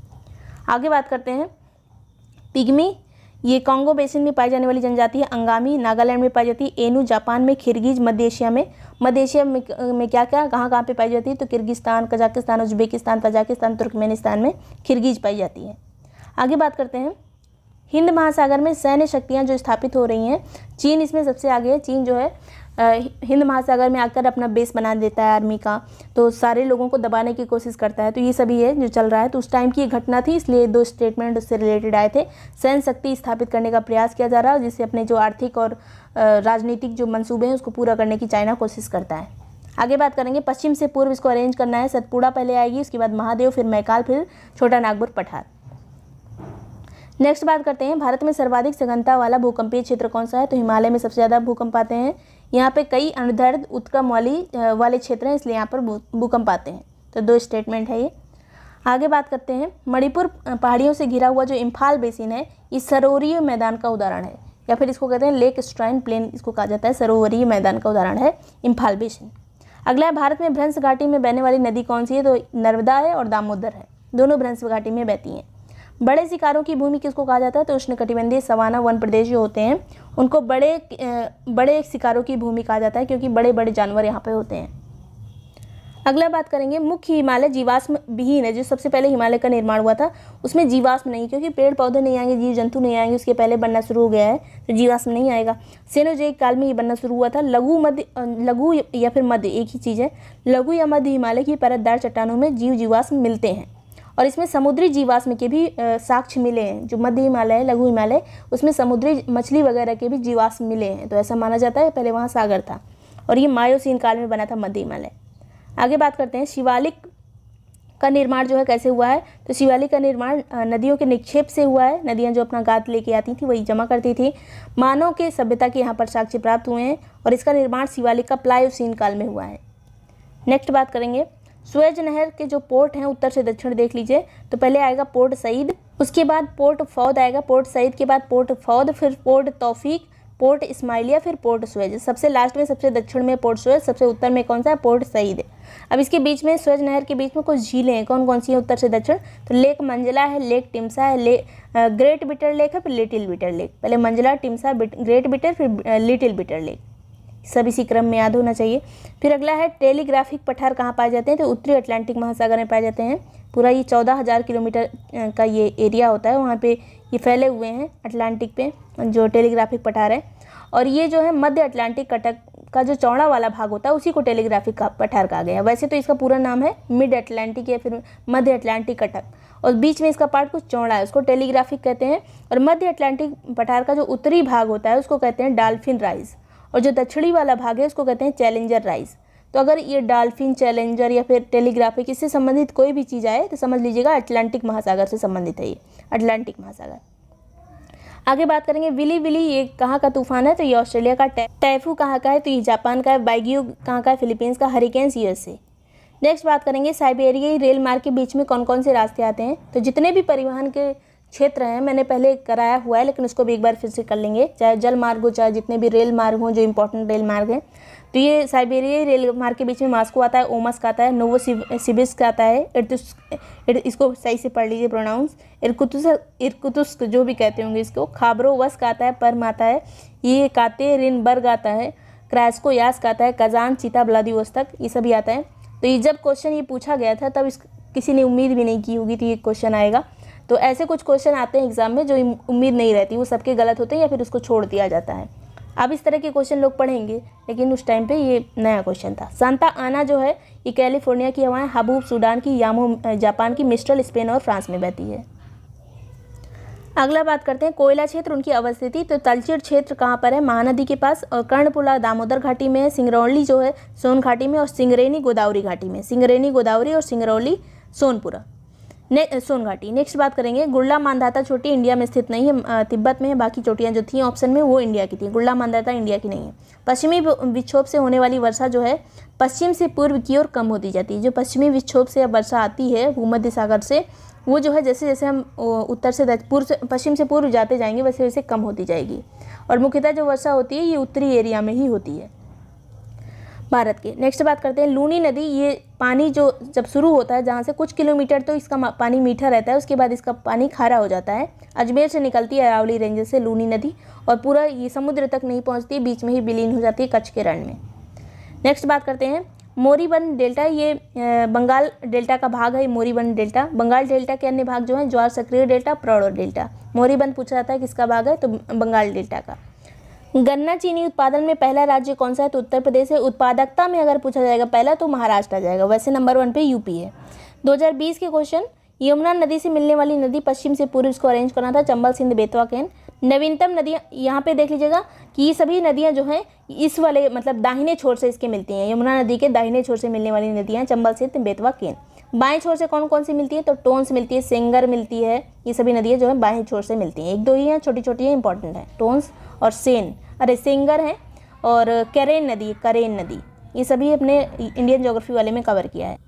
आगे बात करते हैं पिग्मी, ये कॉन्गो बेसिन में पाई जाने वाली जनजाति है। अंगामी नागालैंड में पाई जाती है। एनू जापान में। खिरगिज मध्य एशिया में। मध्य एशिया में क्या क्या कहाँ पे पाई जाती है, तो Kyrgyzstan, Kazakhstan, Uzbekistan, Tajikistan, Turkmenistan में खिरगिज पाई जाती है। आगे बात करते हैं हिंद महासागर में सैन्य शक्तियाँ जो स्थापित हो रही हैं। चीन इसमें सबसे आगे है। चीन जो है हिंद महासागर में आकर अपना बेस बना देता है आर्मी का, तो सारे लोगों को दबाने की कोशिश करता है। तो ये सभी है जो चल रहा है। तो उस टाइम की ये घटना थी, इसलिए 2 स्टेटमेंट उससे रिलेटेड आए थे। सैन्य शक्ति स्थापित करने का प्रयास किया जा रहा है, जिससे अपने जो आर्थिक और राजनीतिक जो मंसूबे हैं उसको पूरा करने की चाइना कोशिश करता है। आगे बात करेंगे पश्चिम से पूर्व इसको अरेंज करना है। सतपुड़ा पहले आएगी, उसके बाद महादेव, फिर मैकाल, फिर छोटा नागपुर, पठार। नेक्स्ट बात करते हैं भारत में सर्वाधिक सघनता वाला भूकंपीय क्षेत्र कौन सा है, तो हिमालय में सबसे ज़्यादा भूकंप आते हैं। यहाँ पे कई अनुदैर्ध्य उत्क्रम वाले क्षेत्र हैं, इसलिए यहाँ पर भूकंप आते हैं। तो 2 स्टेटमेंट है ये। आगे बात करते हैं मणिपुर पहाड़ियों से घिरा हुआ जो इम्फाल बेसिन है ये सरोवरीय मैदान का उदाहरण है, या फिर इसको कहते हैं लेक स्ट्राइन प्लेन, इसको कहा जाता है। सरोवरीय मैदान का उदाहरण है इम्फाल बेसिन। अगला है भारत में भ्रंश घाटी में बहने वाली नदी कौन सी है, तो नर्मदा है और दामोदर है, दोनों भ्रंश घाटी में बहती हैं। बड़े शिकारों की भूमि किसको कहा जाता है, तो उष्णकटिबंधीय सवाना वन प्रदेश जो होते हैं उनको बड़े शिकारों की भूमि कहा जाता है, क्योंकि बड़े बड़े जानवर यहाँ पे होते हैं। अगला बात करेंगे मुख्य हिमालय जीवाश्म विहीन है। जो सबसे पहले हिमालय का निर्माण हुआ था उसमें जीवाश्म नहीं, क्योंकि पेड़ पौधे नहीं आएंगे, जीव जंतु नहीं आएंगे, उसके पहले बनना शुरू हो गया है तो जीवाश्म नहीं आएगा। सेनोजोइक काल में ये बनना शुरू हुआ था। लघु या फिर मध्य एक ही चीज़ है। लघु या मध्य हिमालय की परतदार चट्टानों में जीव जीवाश्म मिलते हैं और इसमें समुद्री जीवाश्म के भी साक्ष्य मिले हैं। जो मध्य हिमालय है, लघु हिमालय, उसमें समुद्री मछली वगैरह के भी जीवाश्म मिले हैं, तो ऐसा माना जाता है पहले वहाँ सागर था और ये मायोसीन काल में बना था मध्य हिमालय। आगे बात करते हैं शिवालिक का निर्माण जो है कैसे हुआ है, तो शिवालिक का निर्माण नदियों के निक्षेप से हुआ है। नदियां जो अपना गाद लेके आती थी वही जमा करती थी। मानव के सभ्यता के यहाँ पर साक्ष्य प्राप्त हुए हैं और इसका निर्माण शिवालिक का प्लायोसीन काल में हुआ है। नेक्स्ट बात करेंगे सुएज नहर के जो पोर्ट हैं उत्तर से दक्षिण देख लीजिए। तो पहले आएगा पोर्ट सईद, उसके बाद पोर्ट फौद आएगा, पोर्ट सईद के बाद पोर्ट फौद, फिर पोर्ट तौफीक, पोर्ट इस्माइलिया, फिर पोर्ट सुएज। सबसे लास्ट में सबसे दक्षिण में पोर्ट सुएज, सबसे उत्तर में कौन सा है, पोर्ट सईद। अब इसके बीच में सुएज नहर के बीच में कुछ झीलें हैं, कौन कौन सी हैं उत्तर से दक्षिण, तो लेक मंजला है, लेक टिम्सा है, ग्रेट बिटर लेक है, फिर लिटिल बिटर लेक। पहले मंजला, टिम्सा, ग्रेट बिटर, फिर लिटिल बिटर लेक, सब इसी क्रम में याद होना चाहिए। फिर अगला है टेलीग्राफिक पठार कहाँ पाए जाते हैं, तो उत्तरी अटलांटिक महासागर में पाए जाते हैं। पूरा ये 14,000 किलोमीटर का ये एरिया होता है, वहाँ पे ये फैले हुए हैं अटलांटिक पे जो टेलीग्राफिक पठार है। और ये जो है मध्य अटलांटिक कटक का जो चौड़ा वाला भाग होता है उसी को टेलीग्राफिक पठार कहा गया है। वैसे तो इसका पूरा नाम है मिड अटलांटिक या फिर मध्य अटलांटिक कटक, और बीच में इसका पार्ट कुछ चौड़ा है, उसको टेलीग्राफिक कहते हैं। और मध्य अटलांटिक पठार का जो उत्तरी भाग होता है उसको कहते हैं डॉल्फिन राइज, और जो दक्षिणी वाला भाग है उसको कहते हैं चैलेंजर राइज। तो अगर ये डॉल्फिन, चैलेंजर या फिर टेलीग्राफिक इससे संबंधित कोई भी चीज़ आए तो समझ लीजिएगा अटलांटिक महासागर से संबंधित है ये अटलांटिक महासागर। आगे बात करेंगे विली विली, ये कहाँ का तूफान है, तो ये ऑस्ट्रेलिया का। टैफू कहाँ का है, तो ये जापान का है। बाइग्यू कहाँ का है, फिलीपींस का। Hurricanes USA. नेक्स्ट बात करेंगे साइबेरियाई रेल मार्ग के बीच में कौन कौन से रास्ते आते हैं, तो जितने भी परिवहन के क्षेत्र हैं मैंने पहले कराया हुआ है लेकिन उसको भी एक बार फिर से कर लेंगे, चाहे जल मार्ग हो चाहे जितने भी रेल मार्ग हों जो इंपॉर्टेंट रेल मार्ग हैं। तो ये साइबेरियाई रेल मार्ग के बीच में मास्को आता है, ओमस्क आता है, नोवोसिबिर्स्क आता है, इसको सही से पढ़ लीजिए प्रोनाउंस, इर्कुत्स्क जो भी कहते होंगे इसको, खाबरोवस्क आता है, पर्म आता है, ये कातेरिनबर्ग आता है, क्रास्कोयास्क आता है, कजान, चीता, व्लादिवोस्तोक, ये सभी आता है। तो ये जब क्वेश्चन ये पूछा गया था तब किसी ने उम्मीद भी नहीं की होगी तो ये क्वेश्चन आएगा। तो ऐसे कुछ क्वेश्चन आते हैं एग्जाम में जो उम्मीद नहीं रहती, वो सबके गलत होते हैं या फिर उसको छोड़ दिया जाता है। अब इस तरह के क्वेश्चन लोग पढ़ेंगे, लेकिन उस टाइम पे ये नया क्वेश्चन था। सांता आना जो है ये कैलिफोर्निया की हवाएं, हबूब सूडान की, यामो जापान की, मिस्ट्रल स्पेन और फ्रांस में बहती है। अगला बात करते हैं कोयला क्षेत्र, उनकी अवस्थिति। तो तलचेर क्षेत्र कहाँ पर है, महानदी के पास, और कर्णपुला दामोदर घाटी में है, सिंगरौली जो है सोन घाटी में, और सिंगरेनी गोदावरी घाटी में। सिंगरेनी गोदावरी और सिंगरौली सोनपुरा सोन घाटी। नेक्स्ट बात करेंगे गुड़ला मांधाता चोटी इंडिया में स्थित नहीं है, तिब्बत में है। बाकी चोटियाँ जो थी ऑप्शन में वो इंडिया की थी, गुड़ला मांधाता इंडिया की नहीं है। पश्चिमी विक्षोभ से होने वाली वर्षा जो है पश्चिम से पूर्व की ओर कम होती जाती है। जो पश्चिमी विक्षोभ से वर्षा आती है भूमध्य सागर से, वो जो है जैसे जैसे हम उत्तर से पश्चिम से पूर्व जाते जाएंगे वैसे वैसे कम होती जाएगी। और मुख्यतः जो वर्षा होती है ये उत्तरी एरिया में ही होती है भारत के। नेक्स्ट बात करते हैं लूनी नदी। ये पानी जो जब शुरू होता है जहाँ से कुछ किलोमीटर तो इसका पानी मीठा रहता है, उसके बाद इसका पानी खारा हो जाता है। अजमेर से निकलती है अरावली रेंज से लूनी नदी, और पूरा ये समुद्र तक नहीं पहुँचती, बीच में ही विलीन हो जाती है कच्छ के रण में। नेक्स्ट बात करते हैं मोरीबंद डेल्टा। ये बंगाल डेल्टा का भाग है। मोरीबंद डेल्टा बंगाल डेल्टा के अन्य भाग जो हैं ज्वार सक्रिय डेल्टा, प्रौढ़ डेल्टा। मोरीबंद पूछा जाता है किसका भाग है, तो बंगाल डेल्टा का। गन्ना चीनी उत्पादन में पहला राज्य कौन सा है, तो उत्तर प्रदेश है। उत्पादकता में अगर पूछा जाएगा पहला तो महाराष्ट्र आ जाएगा, वैसे नंबर 1 पे यूपी है। 2020 के क्वेश्चन, यमुना नदी से मिलने वाली नदी पश्चिम से पूर्व, इसको अरेंज करना था, चंबल, सिंध, बेतवा, केन। नवीनतम नदियाँ यहाँ पे देख लीजिएगा कि ये सभी नदियाँ जो हैं इस वाले मतलब दाहिने छोर से इसके मिलती हैं। यमुना नदी के दाहिने छोर से मिलने वाली नदियाँ चंबल, सिंध, बेतवा, केन। बाएं छोर से कौन कौन सी मिलती है, तो टोंस मिलती है, सेंगर मिलती है। ये सभी नदियाँ जो है बाएं छोर से मिलती हैं। एक दो ही हैं छोटी छोटी है, इंपॉर्टेंट है, टोंस और सेंगर है, और करेन नदी, ये सभी अपने इंडियन ज्योग्राफी वाले में कवर किया है।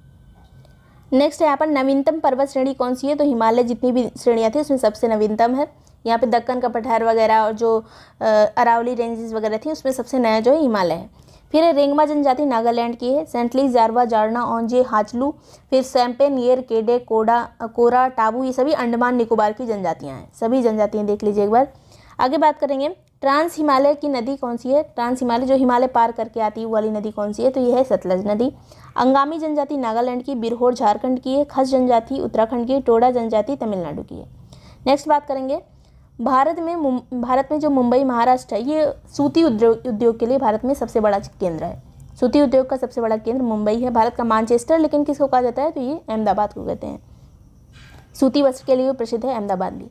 नेक्स्ट यहाँ पर नवीनतम पर्वत श्रेणी कौन सी है, तो हिमालय जितनी भी श्रेणियाँ थी उसमें सबसे नवीनतम है। यहाँ पे दक्कन का पठार वगैरह और जो अरावली रेंजेस वगैरह थी उसमें सबसे नया जो है हिमालय है। फिर है रेंगमा जनजाति नागालैंड की है, सेंटली, जारवा, जारना, ओंजे, हाचलू, फिर सैम्पेन, येर, केडे, कोरा, टाबू, ये सभी अंडमान निकोबार की जनजातियां हैं। सभी जनजातियां देख लीजिए एक बार। आगे बात करेंगे ट्रांस हिमालय की नदी कौन सी है। ट्रांस हिमालय जो हिमालय पार करके आती है वो वाली नदी कौन सी है, तो ये है सतलज नदी। अंगामी जनजाति नागालैंड की, बिरहोर झारखंड की है, खस जनजाति उत्तराखंड की, टोडा जनजाति तमिलनाडु की है। नेक्स्ट बात करेंगे भारत में जो मुंबई महाराष्ट्र है, ये सूती उद्योग के लिए भारत में सबसे बड़ा केंद्र है। सूती उद्योग का सबसे बड़ा केंद्र मुंबई है। भारत का मैनचेस्टर लेकिन किसको कहा जाता है, तो ये अहमदाबाद को कहते हैं। सूती वस्त्र के लिए प्रसिद्ध है अहमदाबाद भी।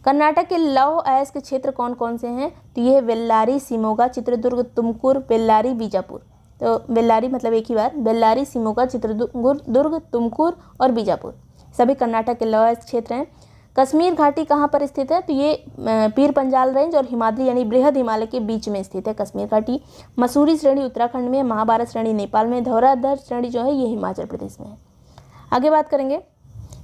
कर्नाटक के लौह अयस्क क्षेत्र कौन कौन से हैं, तो ये है बेल्लारी, शिमोगा, चित्रदुर्ग, तुमकुर, बेल्लारी, बीजापुर। तो बेल्लारी मतलब एक ही बात, बेल्लारी, शिमोगा, चित्रदुर्ग, तुमकुर और बीजापुर सभी कर्नाटक के लौह अयस्क क्षेत्र हैं। कश्मीर घाटी कहाँ पर स्थित है, तो ये पीर पंजाल रेंज और हिमाद्री यानी बृहद हिमालय के बीच में स्थित है कश्मीर घाटी। मसूरी श्रेणी उत्तराखंड में, महाभारत श्रेणी नेपाल में, धौराधर श्रेणी जो है ये हिमाचल प्रदेश में है। आगे बात करेंगे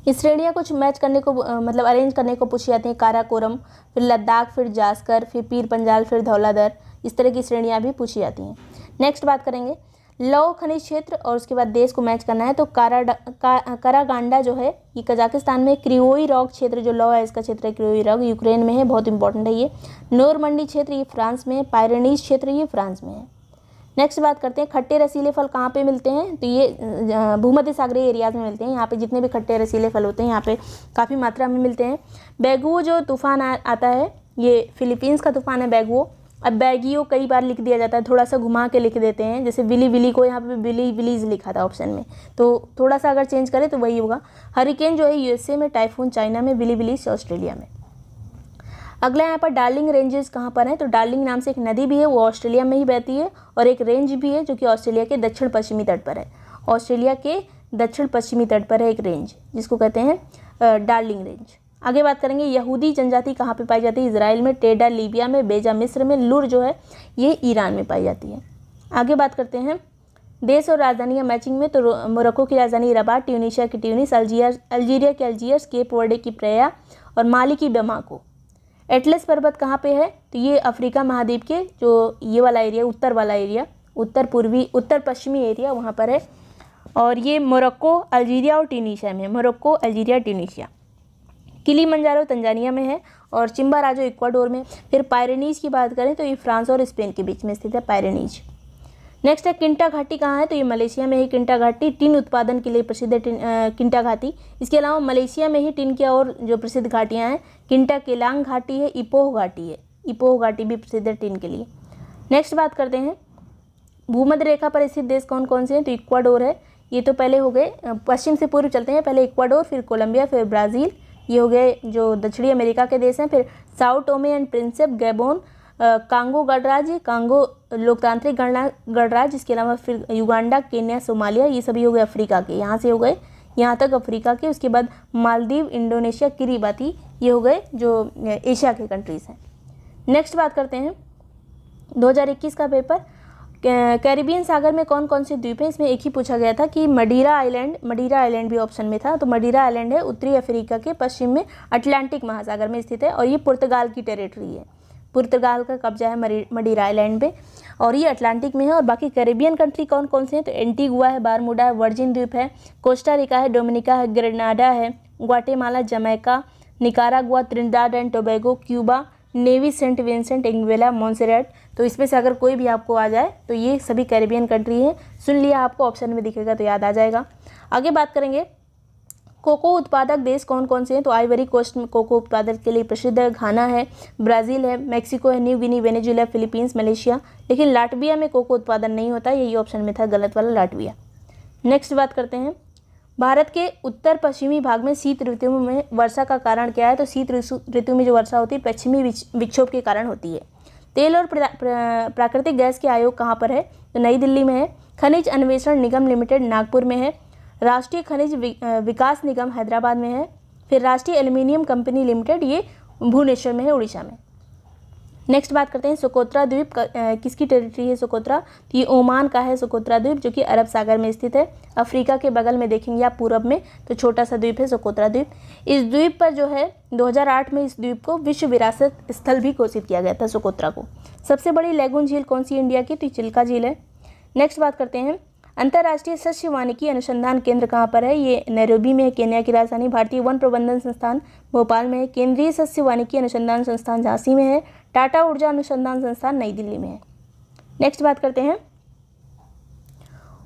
इस श्रेणियाँ कुछ मैच करने को मतलब अरेंज करने को पूछी जाती हैं। काराकोरम, फिर लद्दाख, फिर जास्कर, फिर पीर पंजाल, फिर धौलाधर, इस तरह की श्रेणियाँ भी पूछी जाती हैं। नेक्स्ट बात करेंगे लौह खनिज क्षेत्र और उसके बाद देश को मैच करना है, तो कारागांडा जो है ये कजाकिस्तान में, क्रिवोई रॉग क्षेत्र जो लौह है इसका क्षेत्र है क्रिवोई रॉग यूक्रेन में है, बहुत इंपॉर्टेंट है ये। नोरमंडी क्षेत्र ये फ्रांस में है। पायरेनीज क्षेत्र ये फ्रांस में है। नेक्स्ट बात करते हैं खट्टे रसीले फल कहाँ पे मिलते हैं, तो ये भूमध्य सागरीय एरियाज में मिलते हैं। यहाँ पे जितने भी खट्टे रसीले फल होते हैं यहाँ पे काफ़ी मात्रा में मिलते हैं। बैगुओ जो तूफान आता है ये फिलीपींस का तूफान है बैगुओ। अब बैगियो कई बार लिख दिया जाता है, थोड़ा सा घुमा के लिख देते हैं, जैसे विली विली को यहाँ पे विली विलीज लिखा था ऑप्शन में, तो थोड़ा सा अगर चेंज करें तो वही होगा। हरिकेन जो है यूएसए में, टाइफून चाइना में, विली विलीज ऑस्ट्रेलिया में। अगला यहाँ पर डार्लिंग रेंजेस कहाँ पर है, तो डार्लिंग नाम से एक नदी भी है वो ऑस्ट्रेलिया में ही बहती है, और एक रेंज भी है जो कि ऑस्ट्रेलिया के दक्षिण पश्चिमी तट पर है। ऑस्ट्रेलिया के दक्षिण पश्चिमी तट पर है एक रेंज जिसको कहते हैं डार्लिंग रेंज। आगे बात करेंगे यहूदी जनजाति कहाँ पे पाई जाती है, इजराइल में, टेडा लीबिया में, बेजा मिस्र में, लुर जो है ये ईरान में पाई जाती है। आगे बात करते हैं देश और राजधानियाँ मैचिंग में, तो मोरक्को की राजधानी रबात, ट्यूनीशिया की ट्यूनिस, अल्जीरिया के अल्जीयर्स, केप वर्डे की प्रेया और माली की बमाको। एटलस पर्वत कहाँ पे है, तो ये अफ्रीका महाद्वीप के जो ये वाला एरिया, उत्तर वाला एरिया, उत्तर पश्चिमी एरिया वहाँ पर है, और ये मोरक्को, अल्जीरिया और ट्यूनीशिया में, Morocco, Algeria, Tunisia. Kilimanjaro Tanzania में है और चिम्बाराजो इक्वाडोर में। फिर पायरेनीज की बात करें तो ये फ्रांस और स्पेन के बीच में स्थित है पायरेनीज। नेक्स्ट है किंटा घाटी कहाँ है, तो ये मलेशिया में ही किंटा घाटी टिन उत्पादन के लिए प्रसिद्ध है किंटा घाटी। इसके अलावा मलेशिया में ही टिन की और जो प्रसिद्ध घाटियाँ हैं किंटा केलांग घाटी है, इपोह घाटी है, इपोह घाटी भी प्रसिद्ध है टिन के लिए। नेक्स्ट बात करते हैं भूमध्य रेखा पर स्थित देश कौन कौन से हैं, तो इक्वाडोर है, ये तो पहले हो गए। पश्चिम से पूर्व चलते हैं, पहले इक्वाडोर, फिर कोलंबिया, फिर ब्राज़ील, ये हो गए जो दक्षिणी अमेरिका के देश हैं। फिर Sao Tome and Principe, Gabon, Congo गणराज्य, कांगो लोकतांत्रिक गणराज्य, इसके अलावा फिर युगांडा, केन्या, सोमालिया, ये सभी हो गए अफ्रीका के, यहाँ से हो गए यहाँ तक अफ्रीका के। उसके बाद मालदीव, इंडोनेशिया, किरीबाती, ये हो गए जो एशिया के कंट्रीज़ हैं। नेक्स्ट बात करते हैं 2021 का पेपर, कैरिबियन सागर में कौन कौन से द्वीप हैं, इसमें एक ही पूछा गया था कि मडीरा आइलैंड भी ऑप्शन में था, तो मडीरा आइलैंड है उत्तरी अफ्रीका के पश्चिम में अटलांटिक महासागर में स्थित है, और ये पुर्तगाल की टेरिटरी है, पुर्तगाल का कब्जा है मडीरा आइलैंड पे, और ये अटलांटिक में है। और बाकी कैरिबियन कंट्री कौन कौन से हैं, तो एंटीगुआ है, बारमूडा है, वर्जिन द्वीप है, कोस्टा रिका है, डोमिनिका है, ग्रेनाडा है, Guatemala, Jamaica, Nicaragua, Trinidad and Tobago, Cuba, Nevis, Saint Vincent, Anguilla, Montserrat. तो इसमें से अगर कोई भी आपको आ जाए तो ये सभी कैरिबियन कंट्री हैं, सुन लिया आपको, ऑप्शन में दिखेगा तो याद आ जाएगा। आगे बात करेंगे कोको उत्पादक देश कौन कौन से हैं, तो आइवरी कोस्ट में कोको उत्पादक के लिए प्रसिद्ध है, घाना है, ब्राज़ील है, मैक्सिको है, New Guinea, Venezuela, Philippines, Malaysia. लेकिन लाटविया में कोको उत्पादन नहीं होता, यही ऑप्शन में था गलत वाला लाटविया। नेक्स्ट बात करते हैं भारत के उत्तर पश्चिमी भाग में शीत ऋतु में वर्षा का कारण क्या है, तो शीत ऋतु में जो वर्षा होती है पश्चिमी विक्षोभ के कारण होती है। तेल और प्राकृतिक गैस के आयोग कहाँ पर है, तो नई दिल्ली में है। खनिज अन्वेषण निगम लिमिटेड नागपुर में है। राष्ट्रीय खनिज विकास निगम हैदराबाद में है। फिर राष्ट्रीय एल्युमिनियम कंपनी लिमिटेड ये भुवनेश्वर में है, उड़ीसा में। नेक्स्ट बात करते हैं सोकोत्रा द्वीप किसकी टेरिटरी है सोकोत्रा, तो ये ओमान का है सोकोत्रा द्वीप, जो कि अरब सागर में स्थित है। अफ्रीका के बगल में देखेंगे आप पूरब में, तो छोटा सा द्वीप है सोकोत्रा द्वीप। इस द्वीप पर जो है 2008 में इस द्वीप को विश्व विरासत स्थल भी घोषित किया गया था सोकोत्रा को। सबसे बड़ी लैगून झील कौन सी इंडिया की, तो चिल्का झील है। नेक्स्ट बात करते हैं, अंतर्राष्ट्रीय सस्य वानिकी अनुसंधान केंद्र कहाँ पर है? ये नैरोबी में है, केन्या की राजधानी। भारतीय वन प्रबंधन संस्थान भोपाल में है। केंद्रीय सस्य वानिकी अनुसंधान संस्थान झांसी में है। टाटा ऊर्जा अनुसंधान संस्थान नई दिल्ली में है। नेक्स्ट बात करते हैं,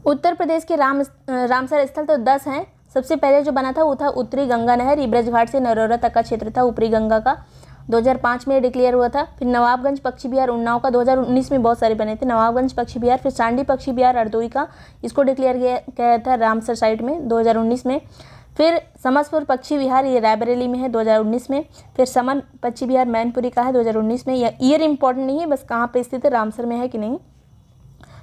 उत्तर प्रदेश के रामसर स्थल तो 10 हैं। सबसे पहले जो बना था वो था उत्तरी गंगा नहर, ये ब्रजघाट से नरोरा तक का क्षेत्र था ऊपरी गंगा का, 2005 में डिक्लेयर हुआ था। फिर नवाबगंज पक्षी विहार उन्नाव का 2019 में बहुत सारे बने थे, नवाबगंज पक्षी विहार। फिर सांडी पक्षी विहार अर्दोई का, इसको डिक्लेयर किया था रामसर साइट में 2019 में। फिर समसपुर पक्षी विहार, ये रायबरेली में है 2019 में। फिर समन पक्षी विहार मैनपुरी का है 2019 में। यह ईयर इंपॉर्टेंट नहीं है, बस कहाँ पे स्थित है, रामसर में है कि नहीं।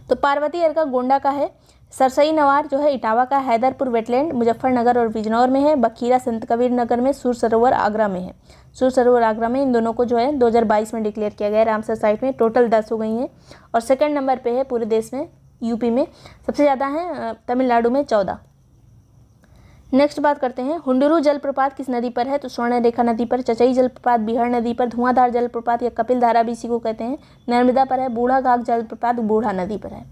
तो पार्वती अर्का गोंडा का है। सरसई नवार जो है इटावा का, हैदरपुर वेटलैंड मुजफ्फरनगर और बिजनौर में है। बखीरा संत कबीर नगर में, सुर सरोवर आगरा में है। सुर सरोवर आगरा में, इन दोनों को जो है 2022 में डिक्लेयर किया गया है रामसर साइट में। टोटल 10 हो गई हैं और सेकंड नंबर पे है पूरे देश में यूपी में। सबसे ज़्यादा है तमिलनाडु में 14। नेक्स्ट बात करते हैं, हुंडुरु जलप्रपात किस नदी पर है? तो स्वर्णरेखा नदी पर। चचई जलप्रपात बिहार नदी पर। धुआंधार जलप्रपात या कपिल धारा भी इसी को कहते हैं, नर्मदा पर है। बूढ़ा घाघ जलप्रपात बूढ़ा नदी पर है।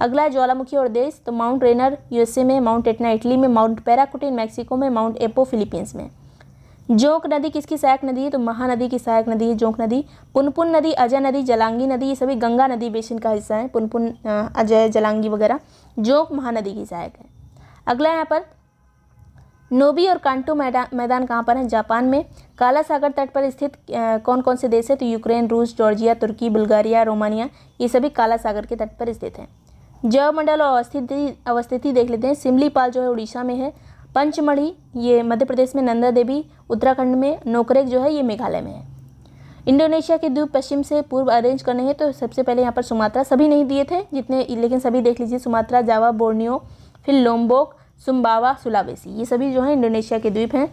अगला है ज्वालामुखी और देश, तो माउंट रेनर यूएसए में, माउंट एटना इटली में, माउंट पैराकुटिन मैक्सिको में, माउंट एपो फिलीपींस में। जोंक नदी किसकी सहायक नदी है? तो महानदी की सहायक नदी है जोंक नदी। पुनपुन नदी, अजय नदी, जलांगी नदी, ये सभी गंगा नदी बेसिन का हिस्सा है। पुनपुन, अजय, जलांगी वगैरह। जोंक महानदी की सहायक है। अगला यहाँ पर नोबी और कांटो मैदान कहाँ पर है? जापान में। काला सागर तट पर स्थित कौन कौन से देश है? तो यूक्रेन, रूस, जॉर्जिया, तुर्की, बुल्गारिया, रोमानिया, ये सभी काला सागर के तट पर स्थित हैं। जयमंडल और अवस्थिति देख लेते हैं। सिमलीपाल जो है उड़ीसा में है। पंचमढ़ी ये मध्य प्रदेश में, नंदा देवी उत्तराखंड में, नोकरेक जो है ये मेघालय में है। इंडोनेशिया के द्वीप पश्चिम से पूर्व अरेंज करने हैं, तो सबसे पहले यहाँ पर सुमात्रा, सभी नहीं दिए थे जितने, लेकिन सभी देख लीजिए, सुमात्रा, जावा, बोर्नियो, फिर लोम्बोक, सुम्बावा, सुलावेसी, ये सभी जो है इंडोनेशिया के द्वीप हैं।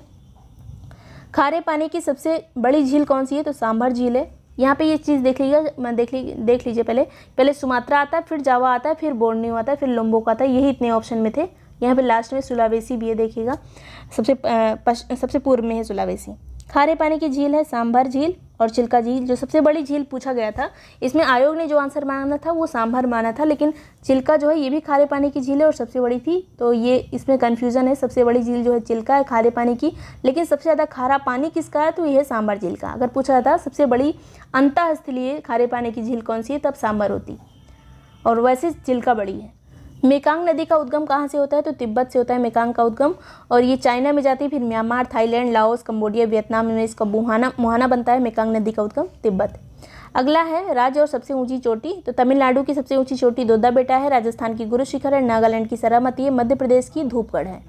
खारे पानी की सबसे बड़ी झील कौन सी है? तो सांभर झील है। यहाँ पे ये चीज़ देख लीजिए, पहले सुमात्रा आता है, फिर जावा आता है, फिर बोर्नियो आता है, फिर लोम्बोक आता है, यही इतने ऑप्शन में थे। यहाँ पे लास्ट में सुलावेसी भी है, देखिएगा सबसे पूर्व में है सुलावेसी। खारे पानी की झील है सांभर झील और चिल्का झील। जो सबसे बड़ी झील पूछा गया था, इसमें आयोग ने जो आंसर माना था वो सांभर माना था, लेकिन चिल्का जो है ये भी खारे पानी की झील है और सबसे बड़ी थी, तो ये इसमें कन्फ्यूजन है। सबसे बड़ी झील जो है चिल्का है खारे पानी की, लेकिन सबसे ज़्यादा खारा पानी किसका है? तो ये है सांभर झील का। अगर पूछा था सबसे बड़ी अंतःस्थलीय खारे पानी की झील कौन सी है, तब सांभर होती, और वैसे चिल्का बड़ी है। मेकांग नदी का उद्गम कहाँ से होता है? तो तिब्बत से होता है मेकांग का उद्गम, और ये चाइना में जाती है, फिर Myanmar, Thailand, Laos, Cambodia, Vietnam में इसका मुहाना बनता है। मेकांग नदी का उद्गम तिब्बत। अगला है राज्य और सबसे ऊंची चोटी, तो तमिलनाडु की सबसे ऊंची चोटी दोदा बेटा है, राजस्थान की गुरु शिखर है, नागालैंड की सरामती है, मध्य प्रदेश की धूपगढ़ है।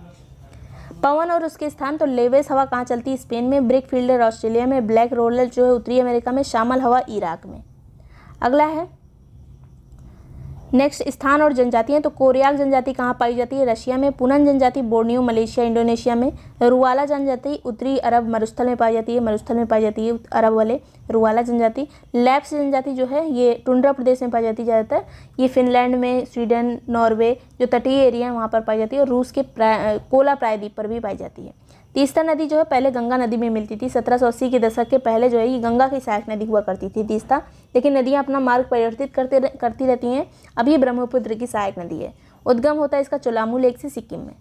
पवन और उसके स्थान, तो लेवेस हवा कहाँ चलती है? स्पेन में। ब्रिक फील्डर ऑस्ट्रेलिया में। ब्लैक रोलर जो है उत्तरी अमेरिका में। शामल हवा इराक में। अगला है नेक्स्ट स्थान और जनजातियाँ, तो कोरियाक जनजाति कहाँ पाई जाती है? रशिया में। पुनन जनजाति बोर्नियो, मलेशिया, इंडोनेशिया में। रुवाला जनजाति उत्तरी अरब मरुस्थल में पाई जाती है, अरब वाले रुवाला जनजाति। लैप्स जनजाति जो है ये टुंड्रा प्रदेश में पाई जाती है ज़्यादातर, ये फिनलैंड में, स्वीडन, नॉर्वे जो तटीय एरिया है वहाँ पर पाई जाती है, और रूस के कोला प्रायद्वीप पर भी पाई जाती है। तीस्ता नदी जो है पहले गंगा नदी में मिलती थी, 1780 के दशक के पहले जो है ये गंगा की सहायक नदी हुआ करती थी तीस्ता, लेकिन नदियाँ अपना मार्ग परिवर्तित करती रहती हैं। अभी ब्रह्मपुत्र की सहायक नदी है। उद्गम होता है इसका चोलामू लेक से सिक्किम में।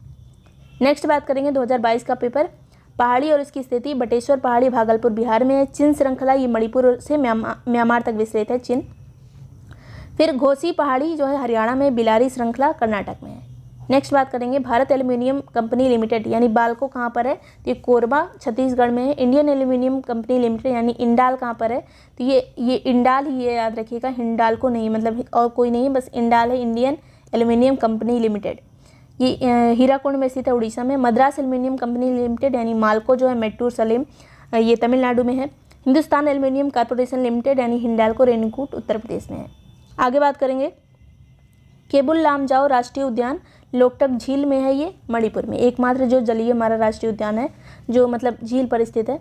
नेक्स्ट बात करेंगे 2022 का पेपर, पहाड़ी और इसकी स्थिति। बटेश्वर पहाड़ी भागलपुर बिहार में है। चिन श्रृंखला ये मणिपुर से म्यांमार तक विस्तृत है चिन। फिर घोसी पहाड़ी जो है हरियाणा में। बिलारी श्रृंखला कर्नाटक में है। नेक्स्ट बात करेंगे भारत एल्यूमिनियम कंपनी लिमिटेड यानी बाल्को कहाँ पर है? तो ये कोरबा छत्तीसगढ़ में है। इंडियन एल्यूमिनियम कंपनी लिमिटेड यानी इंडाल कहाँ पर है? तो ये इंडाल ही है, याद रखिएगा, हिंडाल्को नहीं, मतलब और कोई नहीं, बस इंडाल है, इंडियन एल्यूमिनियम कंपनी लिमिटेड। ये हीराकुंड में स्थित है उड़ीसा में। मद्रास एल्यूमिनियम कंपनी लिमिटेड यानी माल्को जो है मेट्टूर सलेम, ये तमिलनाडु में है। हिंदुस्तान एल्यूमिनियम कॉर्पोरेशन लिमिटेड यानी हिंडाल्को रेणुकूट उत्तर प्रदेश में है। आगे बात करेंगे केबुल लामजाओ राष्ट्रीय उद्यान लोकटक झील में है, ये मणिपुर में, एकमात्र जो जलीय हमारा राष्ट्रीय उद्यान है जो मतलब झील पर स्थित है।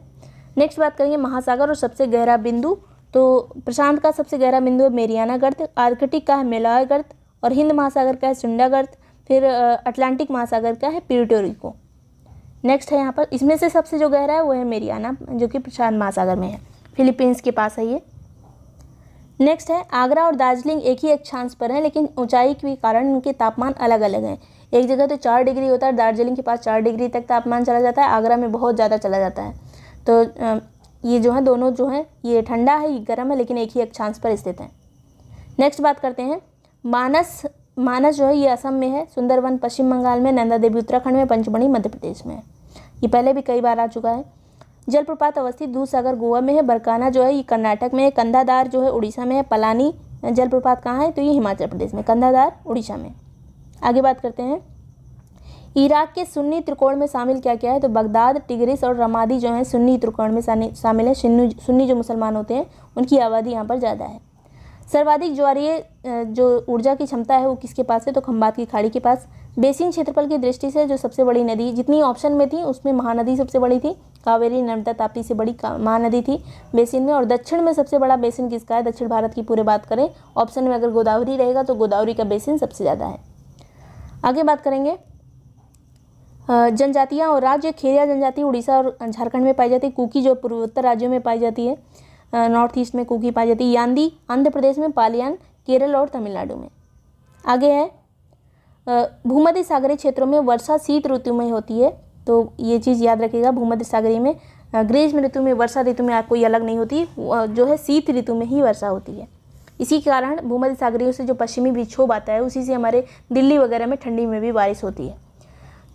नेक्स्ट बात करेंगे महासागर और सबसे गहरा बिंदु, तो प्रशांत का सबसे गहरा बिंदु है मेरियाना गर्त, आर्कटिक का है मेलॉय गर्त, और हिंद महासागर का है सुंडा गर्त, फिर अटलांटिक महासागर का है प्यूर्टो रिको। नेक्स्ट है यहाँ पर, इसमें से सबसे जो गहरा है वो है मेरियाना जो कि प्रशांत महासागर में है, फिलीपींस के पास है ये। नेक्स्ट है आगरा और दार्जिलिंग एक ही अक्षांश पर है, लेकिन ऊंचाई के कारण उनके तापमान अलग अलग हैं। एक जगह तो 4 डिग्री होता है, दार्जिलिंग के पास 4 डिग्री तक तापमान चला जाता है, आगरा में बहुत ज़्यादा चला जाता है। तो ये जो है दोनों जो है ये ठंडा है, ये गर्म है, लेकिन एक ही अक्षांश पर स्थित है। नेक्स्ट बात करते हैं मानस जो है ये असम में है, सुंदरवन पश्चिम बंगाल में, नंदा देवी उत्तराखंड में, पंचमढ़ी मध्य प्रदेश में है। ये पहले भी कई बार आ चुका है। जलप्रपात अवस्थित दूधसागर गोवा में है, बरकाना जो है ये कर्नाटक में है, कंधादार जो है उड़ीसा में है, पलानी जलप्रपात कहाँ है तो ये हिमाचल प्रदेश में, कंधादार उड़ीसा में। आगे बात करते हैं इराक के सुन्नी त्रिकोण में शामिल क्या क्या है, तो बगदाद, टिग्रिस और रमादी जो है सुन्नी त्रिकोण में शामिल है। सुन्नी जो मुसलमान होते हैं उनकी आबादी यहाँ पर ज़्यादा है। सर्वाधिक ज्वारीय जो ऊर्जा की क्षमता है वो किसके पास है, तो खंबात की खाड़ी के पास। बेसिन क्षेत्रफल की दृष्टि से जो सबसे बड़ी नदी, जितनी ऑप्शन में थी उसमें महानदी सबसे बड़ी थी, कावेरी नर्मदा ताप्ती से बड़ी महानदी थी बेसिन में। और दक्षिण में सबसे बड़ा बेसिन किसका है, दक्षिण भारत की पूरे बात करें, ऑप्शन में अगर गोदावरी रहेगा तो गोदावरी का बेसिन सबसे ज़्यादा है। आगे बात करेंगे जनजातियाँ और राज्य। खेरिया जनजाति उड़ीसा और झारखंड में पाई जाती है। कुकी जो पूर्वोत्तर राज्यों में पाई जाती है, नॉर्थ ईस्ट में कुकी पाई जाती है। यान्दी आंध्र प्रदेश में, पालियान केरल और तमिलनाडु में। आगे है भूमध्य सागरीय क्षेत्रों में वर्षा शीत ऋतु में होती है, तो ये चीज़ याद रखिएगा। भूमध्य सागरीय में ग्रीष्म ऋतु में, वर्षा ऋतु में कोई अलग नहीं होती, जो है शीत ऋतु में ही वर्षा होती है। इसी के कारण भूमध्य सागरीय से जो पश्चिमी विक्षोभ आता है उसी से हमारे दिल्ली वगैरह में ठंडी में भी बारिश होती है।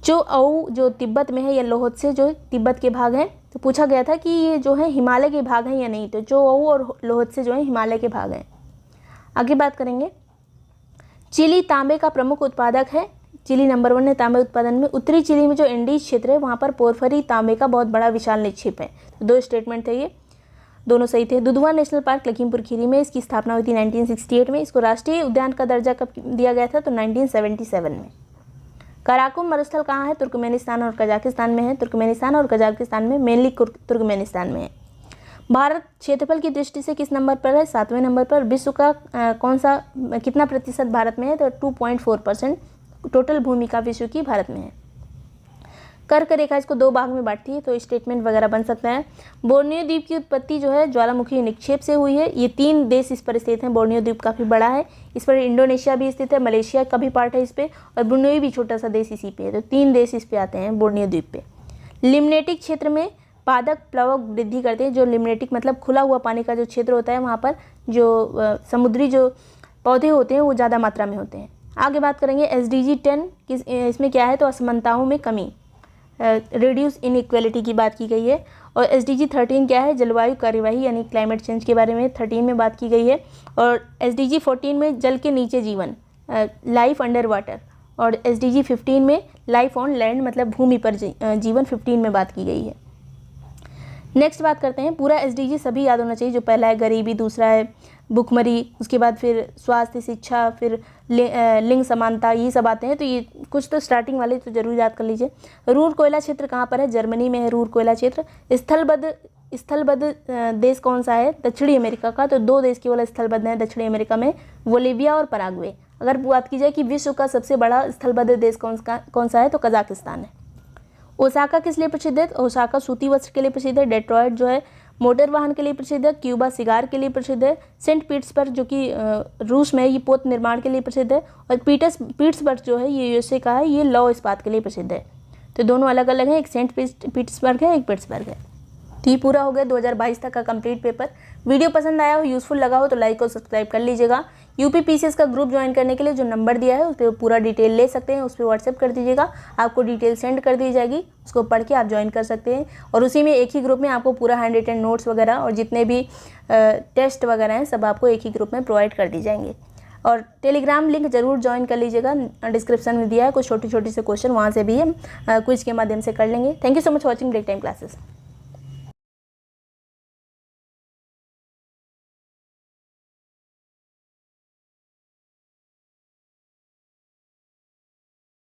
जो तिब्बत में है या लोहत्से जो तिब्बत के भाग हैं, तो पूछा गया था कि ये जो है हिमालय के भाग हैं या नहीं, तो चोऔ और लोहत्से जो है हिमालय के भाग हैं। आगे बात करेंगे चिली तांबे का प्रमुख उत्पादक है। चिली नंबर 1 है तांबे उत्पादन में। उत्तरी चिली में जो एंडीज क्षेत्र है वहाँ पर पोरफरी तांबे का बहुत बड़ा विशाल निक्षेप है। तो 2 स्टेटमेंट थे, ये दोनों सही थे। दुधवा नेशनल पार्क लखीमपुर खीरी में, इसकी स्थापना हुई थी 1968 में। इसको राष्ट्रीय उद्यान का दर्जा कब दिया गया था, तो 1977 में। कराकुम मरुस्थल कहाँ है, तुर्कमेनिस्तान और कजाकिस्तान में है। तुर्कमेनिस्तान और कजाकिस्तान में, मेनली तुर्कमेनिस्तान में है। भारत क्षेत्रफल की दृष्टि से किस नंबर पर है, 7वें नंबर पर। विश्व का कितना प्रतिशत भारत में है, तो 2.4% टोटल भूमि का विश्व की भारत में है। कर्क रेखा इसको 2 भाग में बांटती है, तो स्टेटमेंट वगैरह बन सकता है। बोर्नियो द्वीप की उत्पत्ति जो है ज्वालामुखी निक्षेप से हुई है। ये 3 देश इस पर स्थित हैं। बोर्नियो द्वीप काफ़ी बड़ा है, इस पर इंडोनेशिया भी स्थित है, मलेशिया का भी पार्ट है इस पे, और ब्रुनेई भी छोटा सा देश इसी पे है। तो 3 देश इस पे आते हैं बोर्नियो द्वीप पे। लिम्नेटिक क्षेत्र में पादप प्लवक वृद्धि करते हैं। जो लिम्नेटिक मतलब खुला हुआ पानी का जो क्षेत्र होता है, वहाँ पर जो समुद्री जो पौधे होते हैं वो ज़्यादा मात्रा में होते हैं। आगे बात करेंगे SDG 10 इसमें क्या है, तो असमानताओं में कमी, रिड्यूस इनइक्वालिटी की बात की गई है। और SDG 13 क्या है, जलवायु कार्यवाही यानी क्लाइमेट चेंज के बारे में 13 में बात की गई है। और SDG 14 में जल के नीचे जीवन, लाइफ अंडर वाटर। और SDG 15 में लाइफ ऑन लैंड मतलब भूमि पर जीवन 15 में बात की गई है। नेक्स्ट बात करते हैं पूरा SDG सभी याद होना चाहिए। जो पहला है गरीबी, दूसरा है भुखमरी, उसके बाद फिर स्वास्थ्य, शिक्षा, फिर लिंग समानता, ये सब आते हैं। तो ये कुछ तो स्टार्टिंग वाले तो जरूर याद कर लीजिए। रूर कोयला क्षेत्र कहाँ पर है, जर्मनी में है रूर कोयला क्षेत्र। स्थलबद्ध देश कौन सा है, दक्षिणी अमेरिका का। तो 2 देश केवल स्थलबद्ध हैं दक्षिणी अमेरिका में, बोलिविया और पराग्वे। अगर बात की जाए कि विश्व का सबसे बड़ा स्थलबद्ध देश कौन सा है, तो कजाकिस्तान है। ओसाका किस लिए प्रसिद्ध है, ओसाका सूती वस्त्र के लिए प्रसिद्ध है। डेट्रॉयट जो है मोटर वाहन के लिए प्रसिद्ध है। क्यूबा सिगार के लिए प्रसिद्ध है। सेंट पीटर्सबर्ग जो कि रूस में है, ये पोत निर्माण के लिए प्रसिद्ध है। और पीटर्सबर्ग जो है ये USA का है, ये लौ इस्पात के लिए प्रसिद्ध है। तो दोनों अलग अलग हैं, एक सेंट पीटर्सबर्ग है, एक पिट्सबर्ग है। तो ये पूरा हो गया 2022 तक का कंप्लीट पेपर। वीडियो पसंद आया हो, यूज़फुल लगा हो तो लाइक और सब्सक्राइब कर लीजिएगा। UPPCS का ग्रुप ज्वाइन करने के लिए जो नंबर दिया है उस पर पूरा डिटेल ले सकते हैं, उस पर व्हाट्सएप कर दीजिएगा, आपको डिटेल सेंड कर दी जाएगी, उसको पढ़ के आप ज्वाइन कर सकते हैं। और उसी में एक ही ग्रुप में आपको पूरा हैंड रिटन नोट्स वगैरह और जितने भी टेस्ट वगैरह हैं सब आपको एक ही ग्रुप में प्रोवाइड कर दी जाएंगे। और टेलीग्राम लिंक ज़रूर ज्वाइन कर लीजिएगा, डिस्क्रिप्शन में दिया है, कुछ छोटे छोटे से क्वेश्चन वहाँ से भी हम क्विज के माध्यम से कर लेंगे। Thank you so much watching Break Time classes.